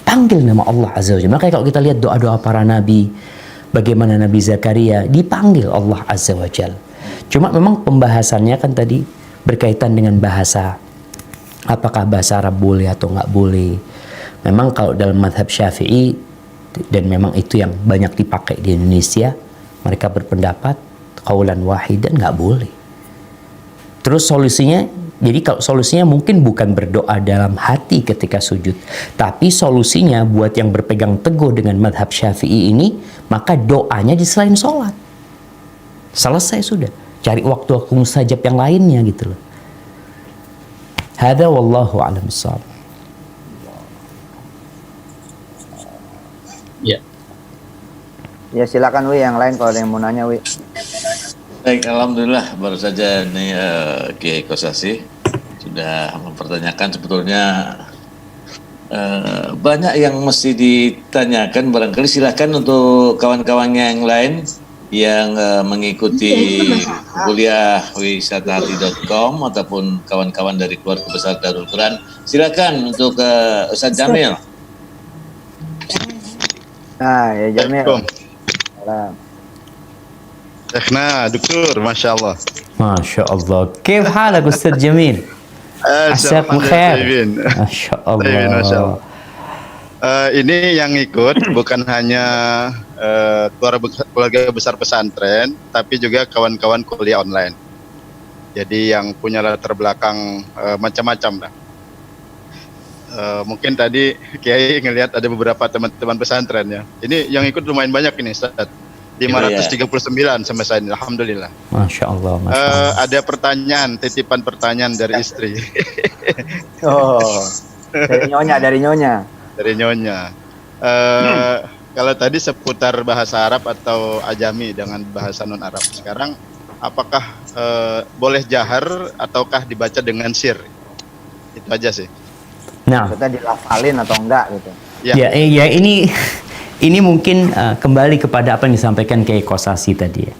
panggil nama Allah Azza wa Jalla. Makanya kalau kita lihat doa-doa para nabi, bagaimana Nabi Zakaria dipanggil Allah Azza wa Jalla. Cuma memang pembahasannya kan tadi berkaitan dengan bahasa, apakah bahasa Arab boleh atau nggak boleh. Memang kalau dalam mazhab Syafi'i, dan memang itu yang banyak dipakai di Indonesia, mereka berpendapat qaulan wahidan nggak boleh. Terus solusinya, jadi kalau solusinya mungkin bukan berdoa dalam hati ketika sujud, tapi solusinya buat yang berpegang teguh dengan mazhab Syafi'i ini, maka doanya di selain sholat. Selesai sudah, cari waktu-waktu mustajab yang lainnya gitu loh. Hada wallahu a'lam bishawab. Ya. Ya silakan Wi, yang lain kalau ada yang mau nanya Wi. Baik, alhamdulillah baru saja nih Kiai Kosasi sudah mempertanyakan sebetulnya banyak yang mesti ditanyakan, barangkali silakan untuk kawan-kawannya yang lain yang mengikuti kuliah wisatahati.com ataupun kawan-kawan dari keluarga besar Darul Quran, silakan untuk Ustaz Jamil. Nah, ya Jamil. Salam. Sheikhna, Doktor, Masya Allah. Masya Allah. Kif halak Ustaz Jamil? Asyik khair. Masya Allah. Ini yang ikut bukan hanya keluarga besar pesantren, tapi juga kawan-kawan kuliah online. Jadi yang punya latar belakang macam-macam lah. Mungkin tadi Kiai ngelihat ada beberapa teman-teman pesantren ya. Ini yang ikut lumayan banyak ini, Ustaz. 539 sampai saat ini, alhamdulillah. Masya Allah. Masya Allah. Ada pertanyaan, titipan pertanyaan dari istri. Oh, dari nyonya. Dari nyonya. Kalau tadi seputar bahasa Arab atau ajami dengan bahasa non Arab, sekarang apakah boleh jahar ataukah dibaca dengan sir? Itu aja sih. Nah, Kita dilafalin atau enggak gitu. ya ini mungkin kembali kepada apa yang disampaikan Kiai Kosasi tadi ya.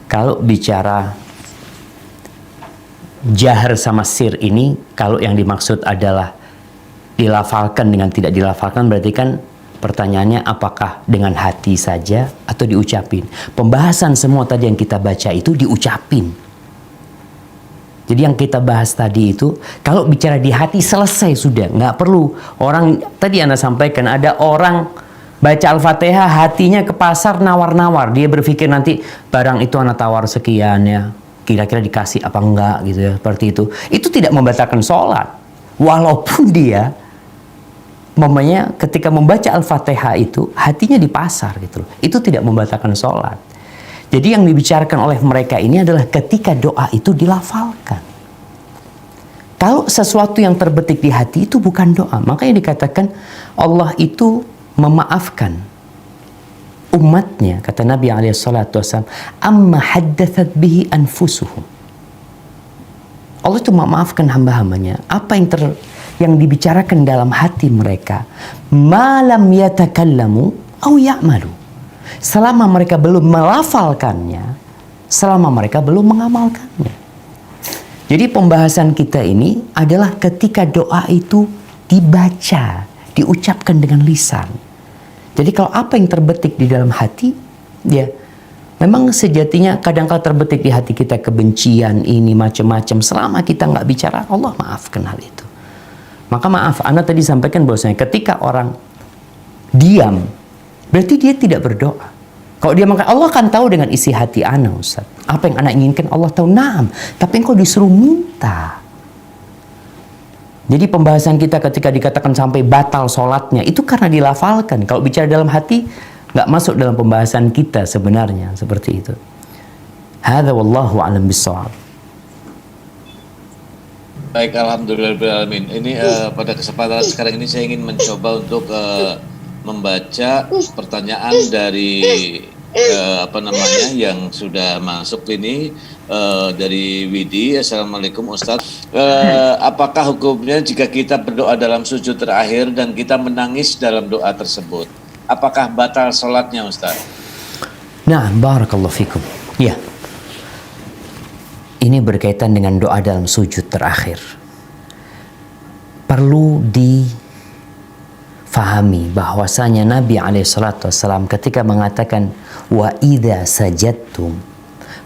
Kalau bicara jahar sama sir ini, kalau yang dimaksud adalah dilafalkan dengan tidak dilafalkan, berarti kan pertanyaannya apakah dengan hati saja atau diucapin. Pembahasan semua tadi yang kita baca itu diucapin. Jadi yang kita bahas tadi itu, kalau bicara di hati selesai sudah, nggak perlu orang, tadi Anda sampaikan ada orang baca Al-Fatihah hatinya ke pasar nawar-nawar, dia berpikir nanti barang itu Anda tawar sekian ya, kira-kira dikasih apa enggak gitu ya, seperti itu tidak membatalkan sholat, walaupun dia mamanya ketika membaca Al-Fatihah itu hatinya di pasar gitu loh, itu tidak membatalkan sholat. Jadi yang dibicarakan oleh mereka ini adalah ketika doa itu dilafalkan. Kalau sesuatu yang terbetik di hati itu bukan doa, makanya dikatakan Allah itu memaafkan umatnya, kata Nabi SAW, amma haddathat bihi anfusuhum. Allah itu memaafkan hamba-hambanya apa yang dibicarakan dalam hati mereka, malam yatakallamu au ya'malu, selama mereka belum melafalkannya, selama mereka belum mengamalkannya. Jadi pembahasan kita ini adalah ketika doa itu dibaca, diucapkan dengan lisan. Jadi kalau apa yang terbetik di dalam hati, ya memang sejatinya kadang-kala terbetik di hati kita kebencian ini macam-macam. Selama kita nggak bicara, Allah maafkan hal itu. Maka maaf, Anda tadi sampaikan bahwasanya ketika orang diam, berarti dia tidak berdoa. Kalau dia mengatakan, Allah kan tahu dengan isi hati Anda, Ustaz. Apa yang Anda inginkan, Allah tahu. Naam, tapi engkau disuruh minta. Jadi pembahasan kita ketika dikatakan sampai batal sholatnya, itu karena dilafalkan. Kalau bicara dalam hati, nggak masuk dalam pembahasan kita sebenarnya. Seperti itu. Hadza wallahu a'lam bissawab. Baik, alhamdulillahirrahmanirrahim. Ini pada kesempatan sekarang ini saya ingin mencoba untuk membaca pertanyaan dari yang sudah masuk ini dari Widi. Assalamualaikum Ustadz. Apakah hukumnya jika kita berdoa dalam sujud terakhir dan kita menangis dalam doa tersebut? Apakah batal sholatnya Ustadz? Nah, barakallahu fikum. Ya. Ini berkaitan dengan doa dalam sujud terakhir. Perlu difahami bahwasanya Nabi SAW ketika mengatakan wa idza sajadtum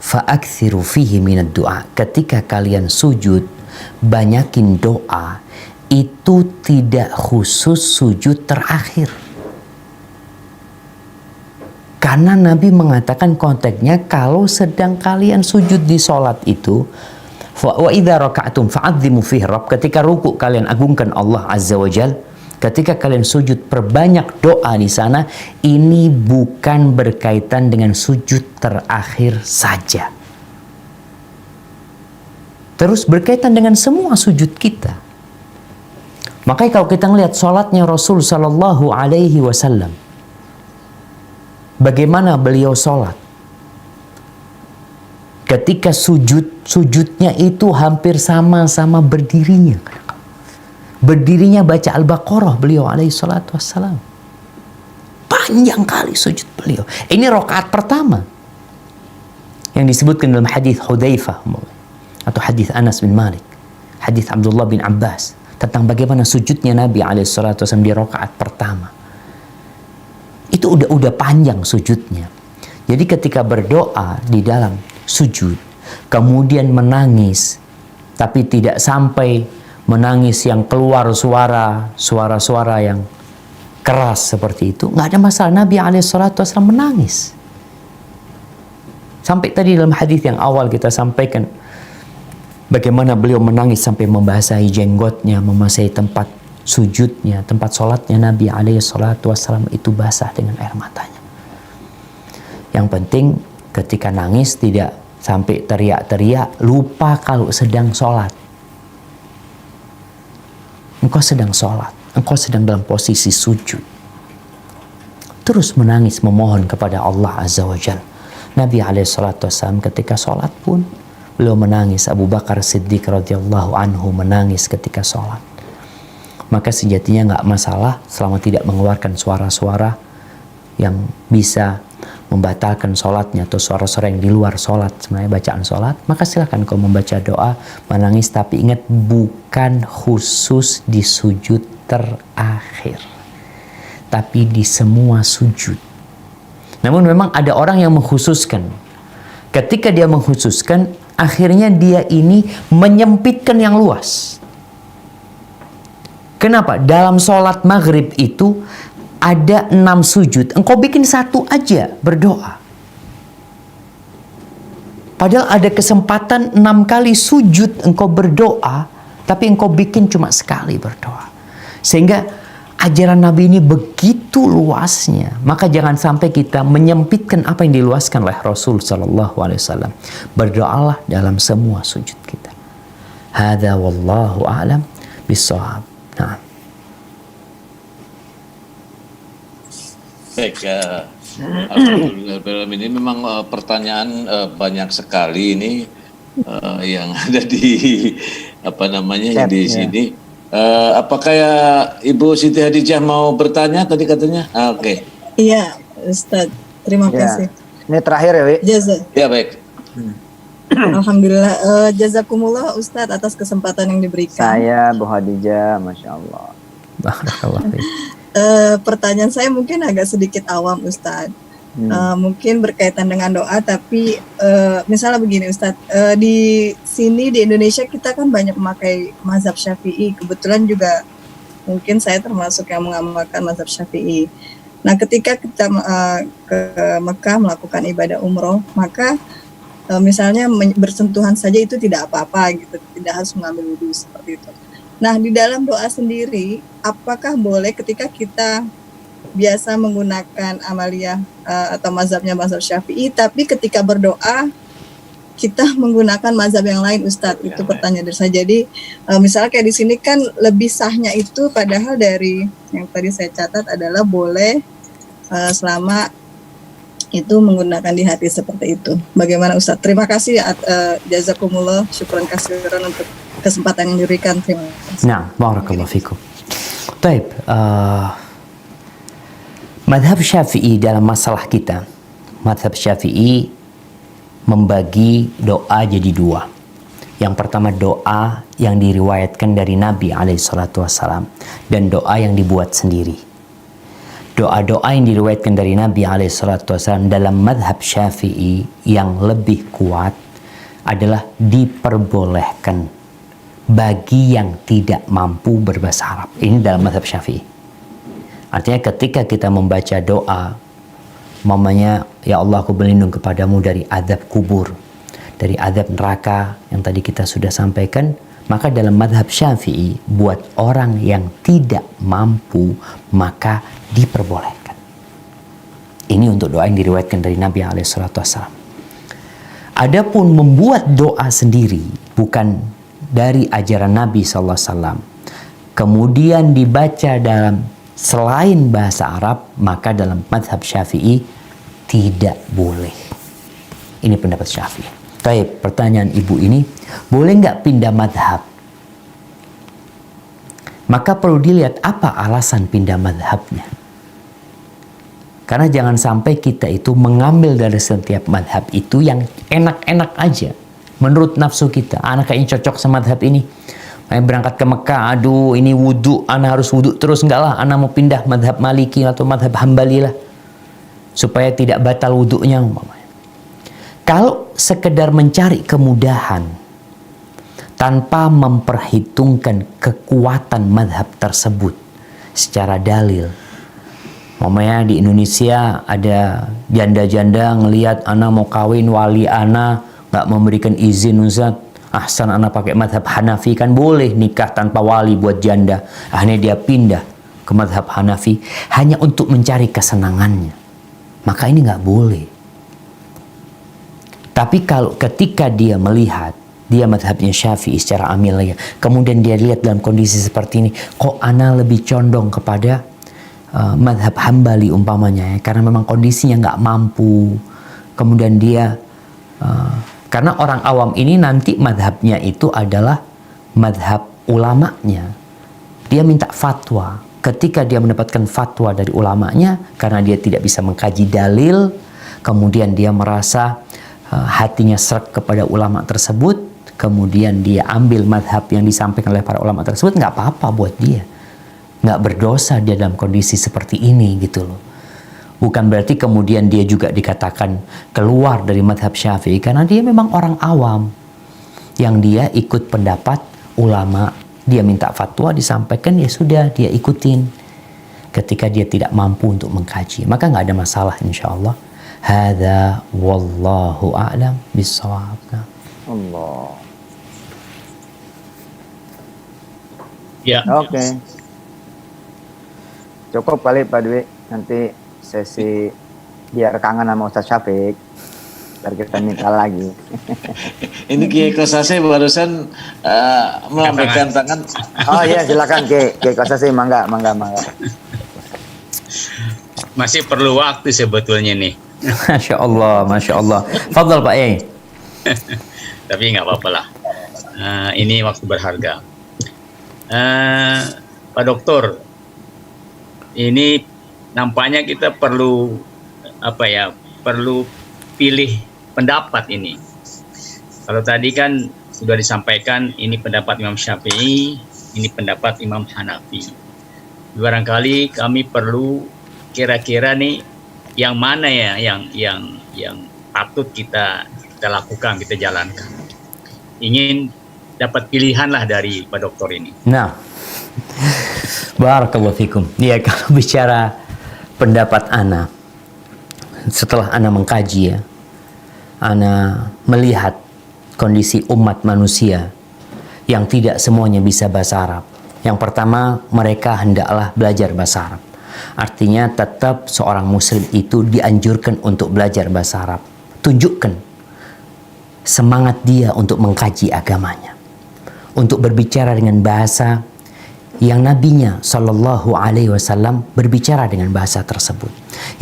fa'akthiru fihi minad du'a, ketika kalian sujud banyakin doa, itu tidak khusus sujud terakhir. Karena Nabi mengatakan konteksnya kalau sedang kalian sujud di sholat itu, wa idza raka'tum fa'azzimu fihi rabb, ketika ruku kalian agungkan Allah Azza wa Jal, ketika kalian sujud perbanyak doa di sana. Ini bukan berkaitan dengan sujud terakhir saja, terus berkaitan dengan semua sujud kita. Makanya kalau kita melihat sholatnya Rasul Sallallahu Alaihi Wasallam, bagaimana beliau sholat? Ketika sujudnya itu hampir sama-sama berdirinya. Berdirinya baca Al-Baqarah beliau alaihi salatu wassalam. Panjang kali sujud beliau. Ini rakaat pertama yang disebutkan dalam hadis Hudzaifah atau hadis Anas bin Malik, hadis Abdullah bin Abbas tentang bagaimana sujudnya Nabi alaihi salatu wassalam di rakaat pertama. Itu udah panjang sujudnya. Jadi ketika berdoa di dalam sujud, kemudian menangis, tapi tidak sampai menangis yang keluar suara-suara yang keras seperti itu, nggak ada masalah. Nabi SAW menangis. Sampai tadi dalam hadis yang awal kita sampaikan, bagaimana beliau menangis sampai membasahi jenggotnya, membasahi tempat sujudnya, tempat sholatnya Nabi SAW itu basah dengan air matanya. Yang penting ketika nangis tidak sampai teriak-teriak, lupa kalau sedang sholat. Engkau sedang sholat, engkau sedang dalam posisi sujud. Terus menangis memohon kepada Allah Azza wa Jalla. Nabi SAW ketika sholat pun beliau menangis. Abu Bakar Siddiq radhiyallahu anhu menangis ketika sholat. Maka sejatinya nggak masalah selama tidak mengeluarkan suara-suara yang bisa membatalkan sholatnya atau suara-suara yang di luar sholat sebenarnya bacaan sholat, maka silakan kau membaca doa, menangis, tapi ingat bukan khusus di sujud terakhir, tapi di semua sujud. Namun memang ada orang yang mengkhususkan. Ketika dia mengkhususkan, akhirnya dia ini menyempitkan yang luas. Kenapa? Dalam sholat maghrib itu ada 6 sujud, engkau bikin 1 aja berdoa. Padahal ada kesempatan 6 kali sujud engkau berdoa, tapi engkau bikin cuma sekali berdoa. Sehingga ajaran Nabi ini begitu luasnya. Maka jangan sampai kita menyempitkan apa yang diluaskan oleh Rasul Sallallahu Alaihi Wasallam. Berdoalah dalam semua sujud kita. Hada wallahu a'lam bishawab. Nah. Baik, Alhamdulillah, ini memang pertanyaan banyak sekali ini yang ada di Chat, di ya. sini. Apakah ya Ibu Siti Hadijah mau bertanya tadi katanya? Oke. Iya, Ustadz. Terima Ya. kasih. Ini terakhir ya, Wi. Ya baik. Alhamdulillah. Jazakumullah Ustadz atas kesempatan yang diberikan. Saya Bu Hadijah, Masya Allah. Barakallah fiik. Pertanyaan saya mungkin agak sedikit awam Ustadz. Mungkin berkaitan dengan doa, tapi misalnya begini Ustadz, di sini di Indonesia kita kan banyak memakai mazhab Syafi'i. Kebetulan juga mungkin saya termasuk yang mengamalkan mazhab Syafi'i. Nah, ketika kita ke Mekah melakukan ibadah umroh, maka misalnya bersentuhan saja itu tidak apa-apa gitu, tidak harus mengambil wudhu seperti itu. Nah, di dalam doa sendiri, apakah boleh ketika kita biasa menggunakan amaliyah atau mazhabnya mazhab Syafi'i, tapi ketika berdoa kita menggunakan mazhab yang lain, Ustadz? Itu pertanyaan dari saya. Jadi misalnya kayak di sini kan lebih sahnya itu, padahal dari yang tadi saya catat adalah boleh selama itu menggunakan di hati seperti itu. Bagaimana Ustadz? Terima kasih, jazakumullah, syukran kasiran untuk kesempatan yang diberikan. Terima kasih. Nah, barakallahu fikum. Baik, madhab Syafi'i dalam masalah kita, madhab Syafi'i membagi doa jadi 2. Yang pertama doa yang diriwayatkan dari Nabi SAW dan doa yang dibuat sendiri. Doa-doa yang diriwayatkan dari Nabi SAW dalam madhab Syafi'i yang lebih kuat adalah diperbolehkan bagi yang tidak mampu berbahasa Arab. Ini dalam madhab Syafi'i. Artinya ketika kita membaca doa, mamanya, ya Allah aku berlindung kepadamu dari azab kubur, dari azab neraka yang tadi kita sudah sampaikan, maka dalam madhab Syafi'i buat orang yang tidak mampu maka diperbolehkan. Ini untuk doa yang diriwayatkan dari Nabi SAW. Adapun membuat doa sendiri bukan dari ajaran Nabi SAW, kemudian dibaca dalam selain bahasa Arab, maka dalam madhab Syafi'i tidak boleh. Ini pendapat Syafi'i. Baik, pertanyaan ibu ini, boleh nggak pindah madhab? Maka perlu dilihat apa alasan pindah madhabnya. Karena jangan sampai kita itu mengambil dari setiap madhab itu yang enak-enak aja. Menurut nafsu kita, anak kayaknya cocok sama madhab ini. Berangkat ke Mekah, aduh ini wudhu, anak harus wudhu terus. Enggak lah, anak mau pindah madhab Maliki atau madhab Hambali lah, supaya tidak batal wudhunya. Kalau sekedar mencari kemudahan tanpa memperhitungkan kekuatan madhab tersebut secara dalil. Mamanya di Indonesia ada janda-janda ngelihat anak mau kawin, wali anak nggak memberikan izin, Ustaz. Ahsan anak pakai madhab Hanafi, kan boleh nikah tanpa wali buat janda. Akhirnya dia pindah ke madhab Hanafi hanya untuk mencari kesenangannya. Maka ini nggak boleh. Tapi kalau ketika dia melihat dia madhabnya Syafi'i secara amilnya, kemudian dia lihat dalam kondisi seperti ini, kok ana lebih condong kepada madhab Hambali umpamanya ya, karena memang kondisinya nggak mampu. Kemudian dia karena orang awam ini nanti madhabnya itu adalah madhab ulamanya, dia minta fatwa. Ketika dia mendapatkan fatwa dari ulamanya, karena dia tidak bisa mengkaji dalil, kemudian dia merasa hatinya srek kepada ulama tersebut, kemudian dia ambil madhab yang disampaikan oleh para ulama tersebut, nggak apa-apa buat dia, nggak berdosa dia dalam kondisi seperti ini gitu loh. Bukan berarti kemudian dia juga dikatakan keluar dari madhab Syafi'i, karena dia memang orang awam, yang dia ikut pendapat ulama, dia minta fatwa disampaikan, ya sudah dia ikutin. Ketika dia tidak mampu untuk mengkaji, maka nggak ada masalah insyaallah. Hadza wallahu a'lam bissawab. Allah. Ya. Oke. Cukup kali Pak Dwi. Nanti sesi biar kangen sama Ustaz Syafiq. Biar kita minta lagi. Ini Kiai Kosasih barusan melambaikan tangan. Oh iya, silakan Kiai Kosasih, mangga. Masih perlu waktu sebetulnya nih. Masya Allah. Fadal Pak Yai. Tapi nggak apa-apa lah. Ini waktu berharga. Pak Dokter, ini nampaknya kita perlu perlu pilih pendapat ini. Kalau tadi kan sudah disampaikan ini pendapat Imam Syafi'i, ini pendapat Imam Hanafi. Barangkali kami perlu kira-kira nih yang mana ya yang patut kita lakukan, kita jalankan. Ingin dapat pilihan lah dari Pak Dokter ini. Nah, barakallahu fikum. Ya, kalau bicara pendapat ana, setelah ana mengkaji ya, ana melihat kondisi umat manusia yang tidak semuanya bisa bahasa Arab. Yang pertama, mereka hendaklah belajar bahasa Arab. Artinya tetap seorang muslim itu dianjurkan untuk belajar bahasa Arab. Tunjukkan semangat dia untuk mengkaji agamanya, untuk berbicara dengan bahasa yang nabinya Shallallahu Alaihi Wasallam berbicara dengan bahasa tersebut.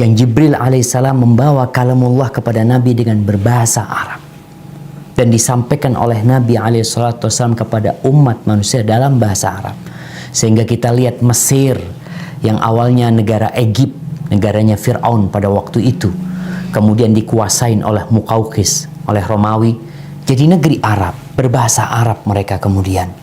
Yang Jibril Alaihissalam membawa kalamullah kepada Nabi dengan berbahasa Arab dan disampaikan oleh Nabi Alaihissalam kepada umat manusia dalam bahasa Arab. Sehingga kita lihat Mesir yang awalnya negara Egypt, negaranya Fir'aun pada waktu itu, kemudian dikuasain oleh Muqawqis, oleh Romawi, jadi negeri Arab, berbahasa Arab mereka kemudian.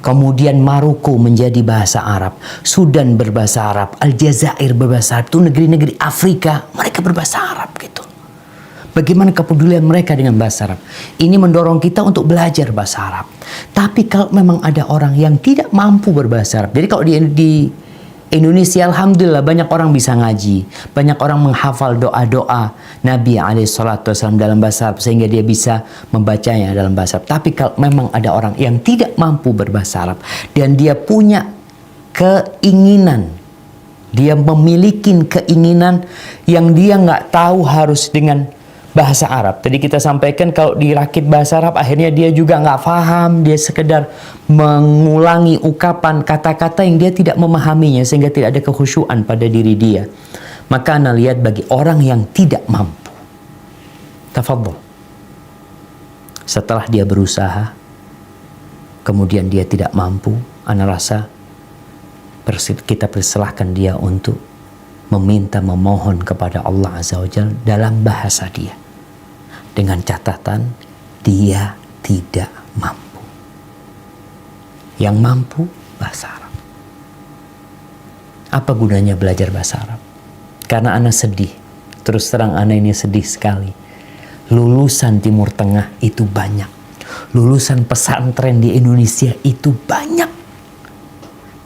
Kemudian Maroko menjadi bahasa Arab, Sudan berbahasa Arab, Aljazair berbahasa Arab, itu negeri-negeri Afrika, mereka berbahasa Arab gitu. Bagaimana kepedulian mereka dengan bahasa Arab? Ini mendorong kita untuk belajar bahasa Arab. Tapi kalau memang ada orang yang tidak mampu berbahasa Arab, jadi kalau di Indonesia alhamdulillah banyak orang bisa ngaji, banyak orang menghafal doa-doa Nabi SAW dalam bahasa Arab sehingga dia bisa membacanya dalam bahasa Arab. Tapi kalau memang ada orang yang tidak mampu berbahasa Arab dan dia punya keinginan, dia memiliki keinginan yang dia nggak tahu harus dengan bahasa Arab. Tadi kita sampaikan kalau dirakit bahasa Arab akhirnya dia juga nggak paham, dia sekedar mengulangi ucapan kata-kata yang dia tidak memahaminya sehingga tidak ada kekhusyuan pada diri dia. Maka ana lihat bagi orang yang tidak mampu, tafadhol, setelah dia berusaha kemudian dia tidak mampu, ana rasa kita persilahkan dia untuk memohon kepada Allah Azza wa Jalla dalam bahasa dia, dengan catatan dia tidak mampu. Yang mampu bahasa Arab. Apa gunanya belajar bahasa Arab? Karena ana sedih, terus terang ana ini sedih sekali. Lulusan Timur Tengah itu banyak, lulusan pesantren di Indonesia itu banyak.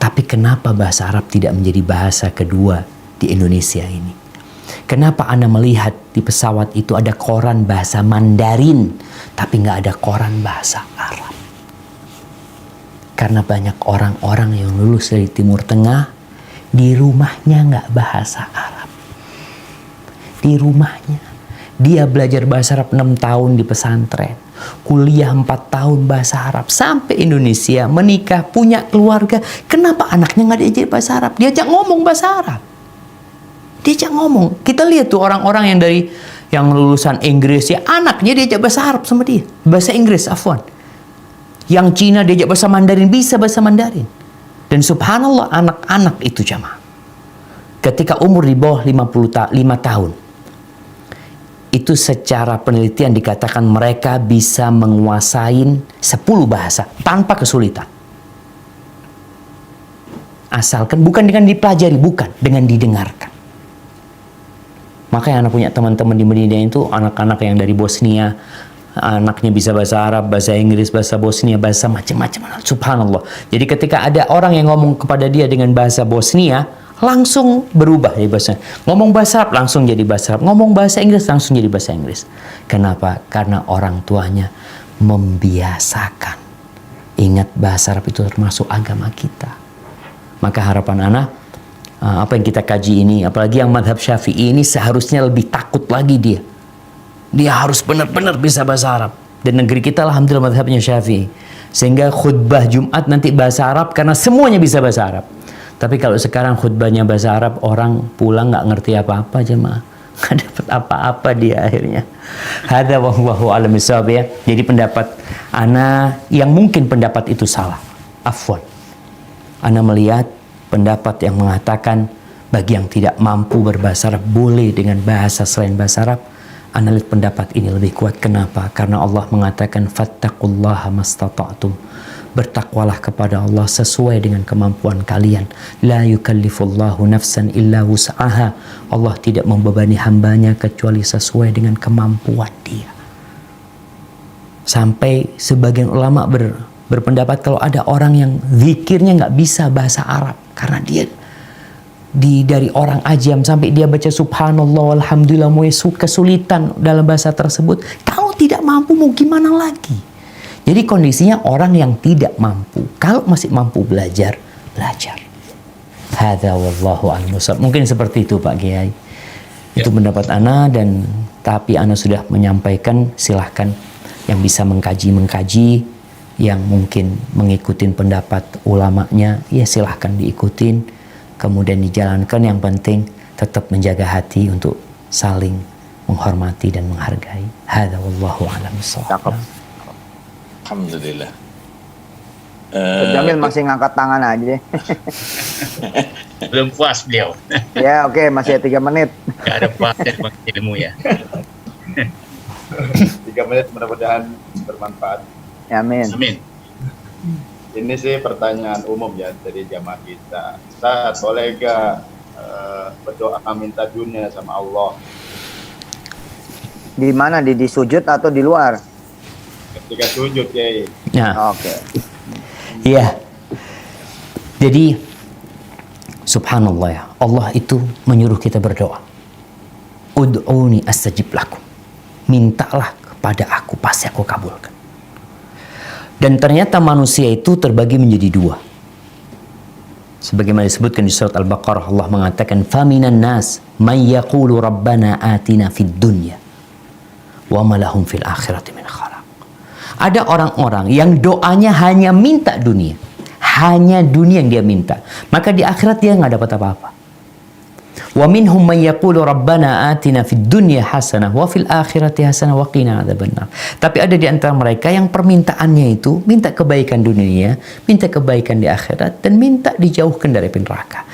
Tapi kenapa bahasa Arab tidak menjadi bahasa kedua di Indonesia ini? Kenapa Anda melihat di pesawat itu ada koran bahasa Mandarin, tapi nggak ada koran bahasa Arab? Karena banyak orang-orang yang lulus dari Timur Tengah, di rumahnya nggak bahasa Arab. Di rumahnya, dia belajar bahasa Arab 6 tahun di pesantren, kuliah 4 tahun bahasa Arab, sampai Indonesia, menikah, punya keluarga. Kenapa anaknya nggak diajar bahasa Arab? Diajak ngomong bahasa Arab. Diajak ngomong. Kita lihat tuh orang-orang yang lulusan Inggris ya, anaknya diajak bahasa Arab sama dia. Bahasa Inggris, afwan. Yang Cina diajak bahasa Mandarin, bisa bahasa Mandarin. Dan subhanallah anak-anak itu jamaah, ketika umur di bawah 5 tahun, itu secara penelitian dikatakan mereka bisa menguasai 10 bahasa tanpa kesulitan. Asalkan bukan dengan dipelajari, bukan, dengan didengarkan. Makanya anak punya teman-teman di Medina itu anak-anak yang dari Bosnia, anaknya bisa bahasa Arab, bahasa Inggris, bahasa Bosnia, bahasa macam-macam. Subhanallah. Jadi ketika ada orang yang ngomong kepada dia dengan bahasa Bosnia, langsung berubah jadi bahasa. Ngomong bahasa Arab langsung jadi bahasa Arab. Ngomong bahasa Inggris langsung jadi bahasa Inggris. Kenapa? Karena orang tuanya membiasakan. Ingat, bahasa Arab itu termasuk agama kita. Maka harapan anak, apa yang kita kaji ini, apalagi yang madhab Syafi'i ini, seharusnya lebih takut lagi dia. Dia harus benar-benar bisa bahasa Arab. Dan negeri kita alhamdulillah madhabnya Syafi'i. Sehingga khutbah Jumat nanti bahasa Arab karena semuanya bisa bahasa Arab. Tapi kalau sekarang khutbahnya bahasa Arab, orang pulang nggak ngerti apa-apa jemaah. Nggak dapat apa-apa dia akhirnya. Hadza wallahu a'lam bishawab ya. Jadi pendapat ana yang mungkin pendapat itu salah. Afwan. Ana melihat pendapat yang mengatakan bagi yang tidak mampu berbahasa Arab boleh dengan bahasa selain bahasa Arab. Ana lihat pendapat ini lebih kuat. Kenapa? Karena Allah mengatakan fattaqullaha mastata'tum. Bertakwalah kepada Allah sesuai dengan kemampuan kalian. La yukallifullahu nafsan illa wus'aha. Allah tidak membebani hambanya kecuali sesuai dengan kemampuan dia. Sampai sebagian ulama berpendapat kalau ada orang yang zikirnya nggak bisa bahasa Arab karena dia dari orang ajam sampai dia baca subhanallah alhamdulillah mau kesulitan dalam bahasa tersebut, kalau tidak mampu mau gimana lagi? Jadi kondisinya orang yang tidak mampu, kalau masih mampu belajar. Hadza wallahu a'lam. Mungkin seperti itu Pak Kiai. Itu pendapat ana, dan tapi ana sudah menyampaikan, silahkan yang bisa mengkaji, yang mungkin mengikuti pendapat ulamanya, ya silahkan diikutin, kemudian dijalankan. Yang penting tetap menjaga hati untuk saling menghormati dan menghargai. Hadza wallahu a'lam bishawab. Alhamdulillah. Jamil masih ngangkat tangan aja deh. Belum puas beliau. Ya oke, masih 3 menit. Gak ada puas dari ilmu ya. 3 menit mudah-mudahan bermanfaat. Amin. Amin. Ini sih pertanyaan umum ya dari jamaah kita. Ustaz, boleh gak berdoa minta dunia sama Allah? Di mana? Di sujud atau di luar? Ketika sujud, Kiai. Nah, Oke. iya. Jadi subhanallah ya, Allah itu menyuruh kita berdoa. Ud'uni astajib lakum. Mintalah kepada aku, pasti aku kabulkan. Dan ternyata manusia itu terbagi menjadi 2. Sebagaimana disebutkan di surat Al-Baqarah, Allah mengatakan, "Faminan nas may yaqulu rabbana atina fid dunya wa ma lahum fil akhirati min khalaq." Ada orang-orang yang doanya hanya minta dunia. Hanya dunia yang dia minta. Maka di akhirat dia nggak dapat apa-apa. Wa minhum man yaqulu rabbana atina fid dunya hasanah wa fil akhirati hasanah wa qina adzabannar. Tapi ada di antara mereka yang permintaannya itu minta kebaikan dunia, minta kebaikan di akhirat, dan minta dijauhkan dari api neraka.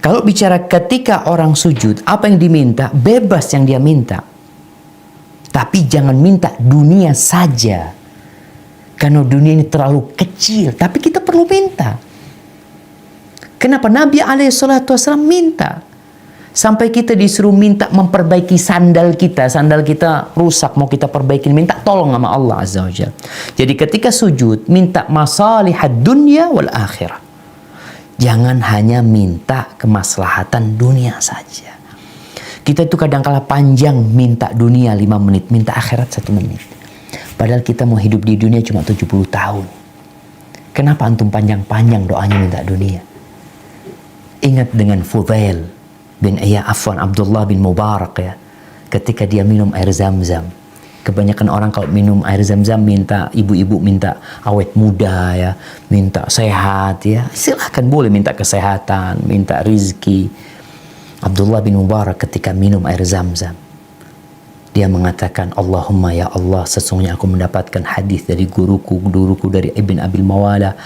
Kalau bicara ketika orang sujud, apa yang diminta? Bebas yang dia minta. Tapi jangan minta dunia saja. Karena dunia ini terlalu kecil, tapi kita perlu minta. Kenapa? Nabi SAW minta. Sampai kita disuruh minta memperbaiki sandal kita. Sandal kita rusak, mau kita perbaikin. Minta tolong sama Allah Azza wa Jalla. Jadi ketika sujud, minta masalihad dunya wal akhirah. Jangan hanya minta kemaslahatan dunia saja. Kita itu kadang-kala panjang minta dunia 5 menit, minta akhirat 1 menit. Padahal kita mau hidup di dunia cuma 70 tahun. Kenapa antum panjang-panjang doanya minta dunia? Ingat dengan Fudail bin Abdullah bin Mubarak ya. Ketika dia minum air zam-zam. Kebanyakan orang kalau minum air zam-zam minta, ibu-ibu minta awet muda ya. Minta sehat ya. Silahkan boleh minta kesehatan, minta rizki. Abdullah bin Mubarak ketika minum air zam-zam, dia mengatakan, Allahumma ya Allah, sesungguhnya aku mendapatkan hadis dari guruku dari Ibn Abil Mawala,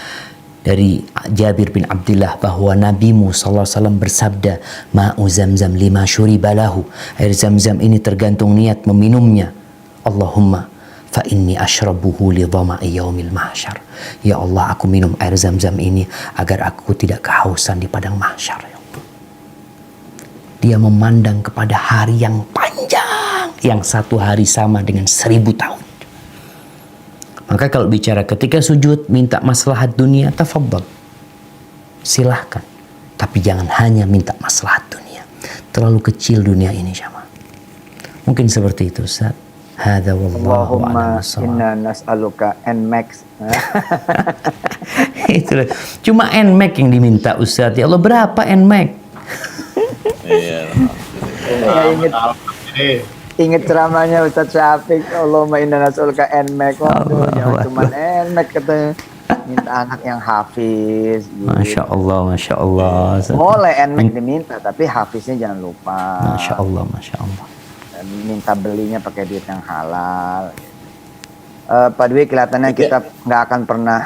dari Jabir bin Abdullah, bahwa Nabimu SAW bersabda, ma'u zamzam lima syuribalahu. Air zam-zam ini tergantung niat meminumnya. Allahumma fa inni ashrabuhu li dhama'i yaumil mahsyar. Ya Allah, aku minum air zam-zam ini agar aku tidak kehausan di padang mahsyar. Dia memandang kepada hari yang panjang, yang 1 hari sama dengan 1000 tahun. Maka kalau bicara ketika sujud minta maslahat dunia, tafadhal. Silahkan. Tapi jangan hanya minta maslahat dunia. Terlalu kecil dunia ini, jamaah. Mungkin seperti itu, Ustaz. Hadza wallahu Allahumma a'lam. inna nas'aluka NMAX. Itulah. Cuma NMAX yang diminta, Ustaz. Ya Allah, berapa NMAX? Iya. Ya, inget ceramahnya Ustadz Syafiq, Allahumma inna nas'aluka NMAX. Waduh, jangan cuma NMAX katanya. Minta anak yang hafiz. Gitu. Masya Allah, Masya Allah. Boleh NMAX diminta, tapi hafiznya jangan lupa. Masya Allah, Masya Allah. Dan minta belinya pakai duit yang halal. Pak Dwi, kelihatannya kita nggak akan pernah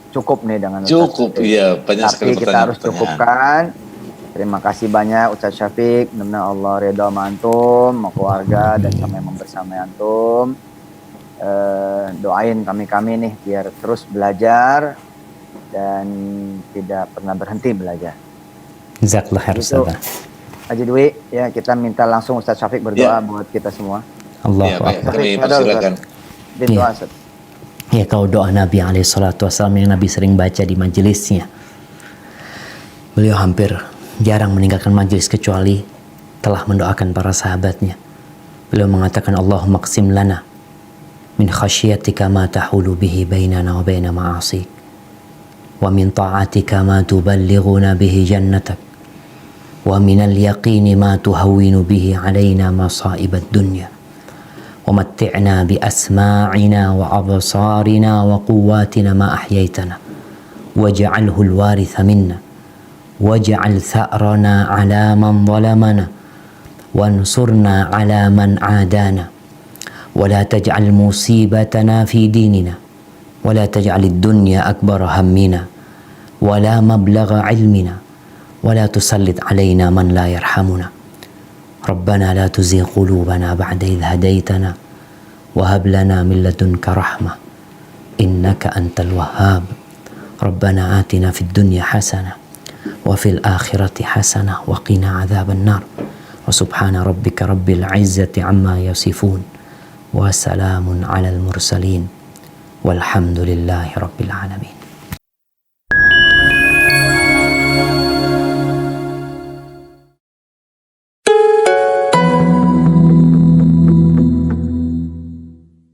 cukup nih dengan Ustadz Cukup, Syafiq. iya. Banyak sekali Tapi kita harus pertanyaan. cukupkan. Terima kasih banyak Ustadz Syafiq. Mudah-mudahan Allah ridha sama antum, sama keluarga, dan sama yang bersama antum. Doain kami nih biar terus belajar dan tidak pernah berhenti belajar. Jazakallah khair, Itu, Ustaz. Haji Dwi, ya kita minta langsung Ustadz Syafiq berdoa buat kita semua. Allahu Ya, baik. Akbar. Kami Syafiq, persilakan. Bin doa, Iya. Ustadz. Ya, kalau doa Nabi SAW yang Nabi sering baca di majelisnya. Beliau hampir jarang meninggalkan majelis kecuali telah mendoakan para sahabatnya. Beliau mengatakan, Allahumma qsim lana min khasyiatika ma tahulu bihi bainana wa baina ma'asik. Wa min ta'atika ma tuballighuna bihi jannatak. Wa min al-yaqini ma tuhawwinu bihi alaina masa'ibad dunya. ومتعنا بأسماعنا وأبصارنا وقواتنا ما أحييتنا واجعله الوارث منا واجعل ثأرنا على من ظلمنا وانصرنا على من عادانا ولا تجعل مصيبتنا في ديننا ولا تجعل الدنيا أكبر همنا ولا مبلغ علمنا ولا تسلط علينا من لا يرحمنا ربنا لا تزغ قلوبنا بعد إذ هديتنا وهب لنا من لدنك رحمة إنك أنت الوهاب ربنا آتنا في الدنيا حسنة وفي الآخرة حسنة وقنا عذاب النار وسبحان ربك رب العزة عما يصفون وسلام على المرسلين والحمد لله رب العالمين.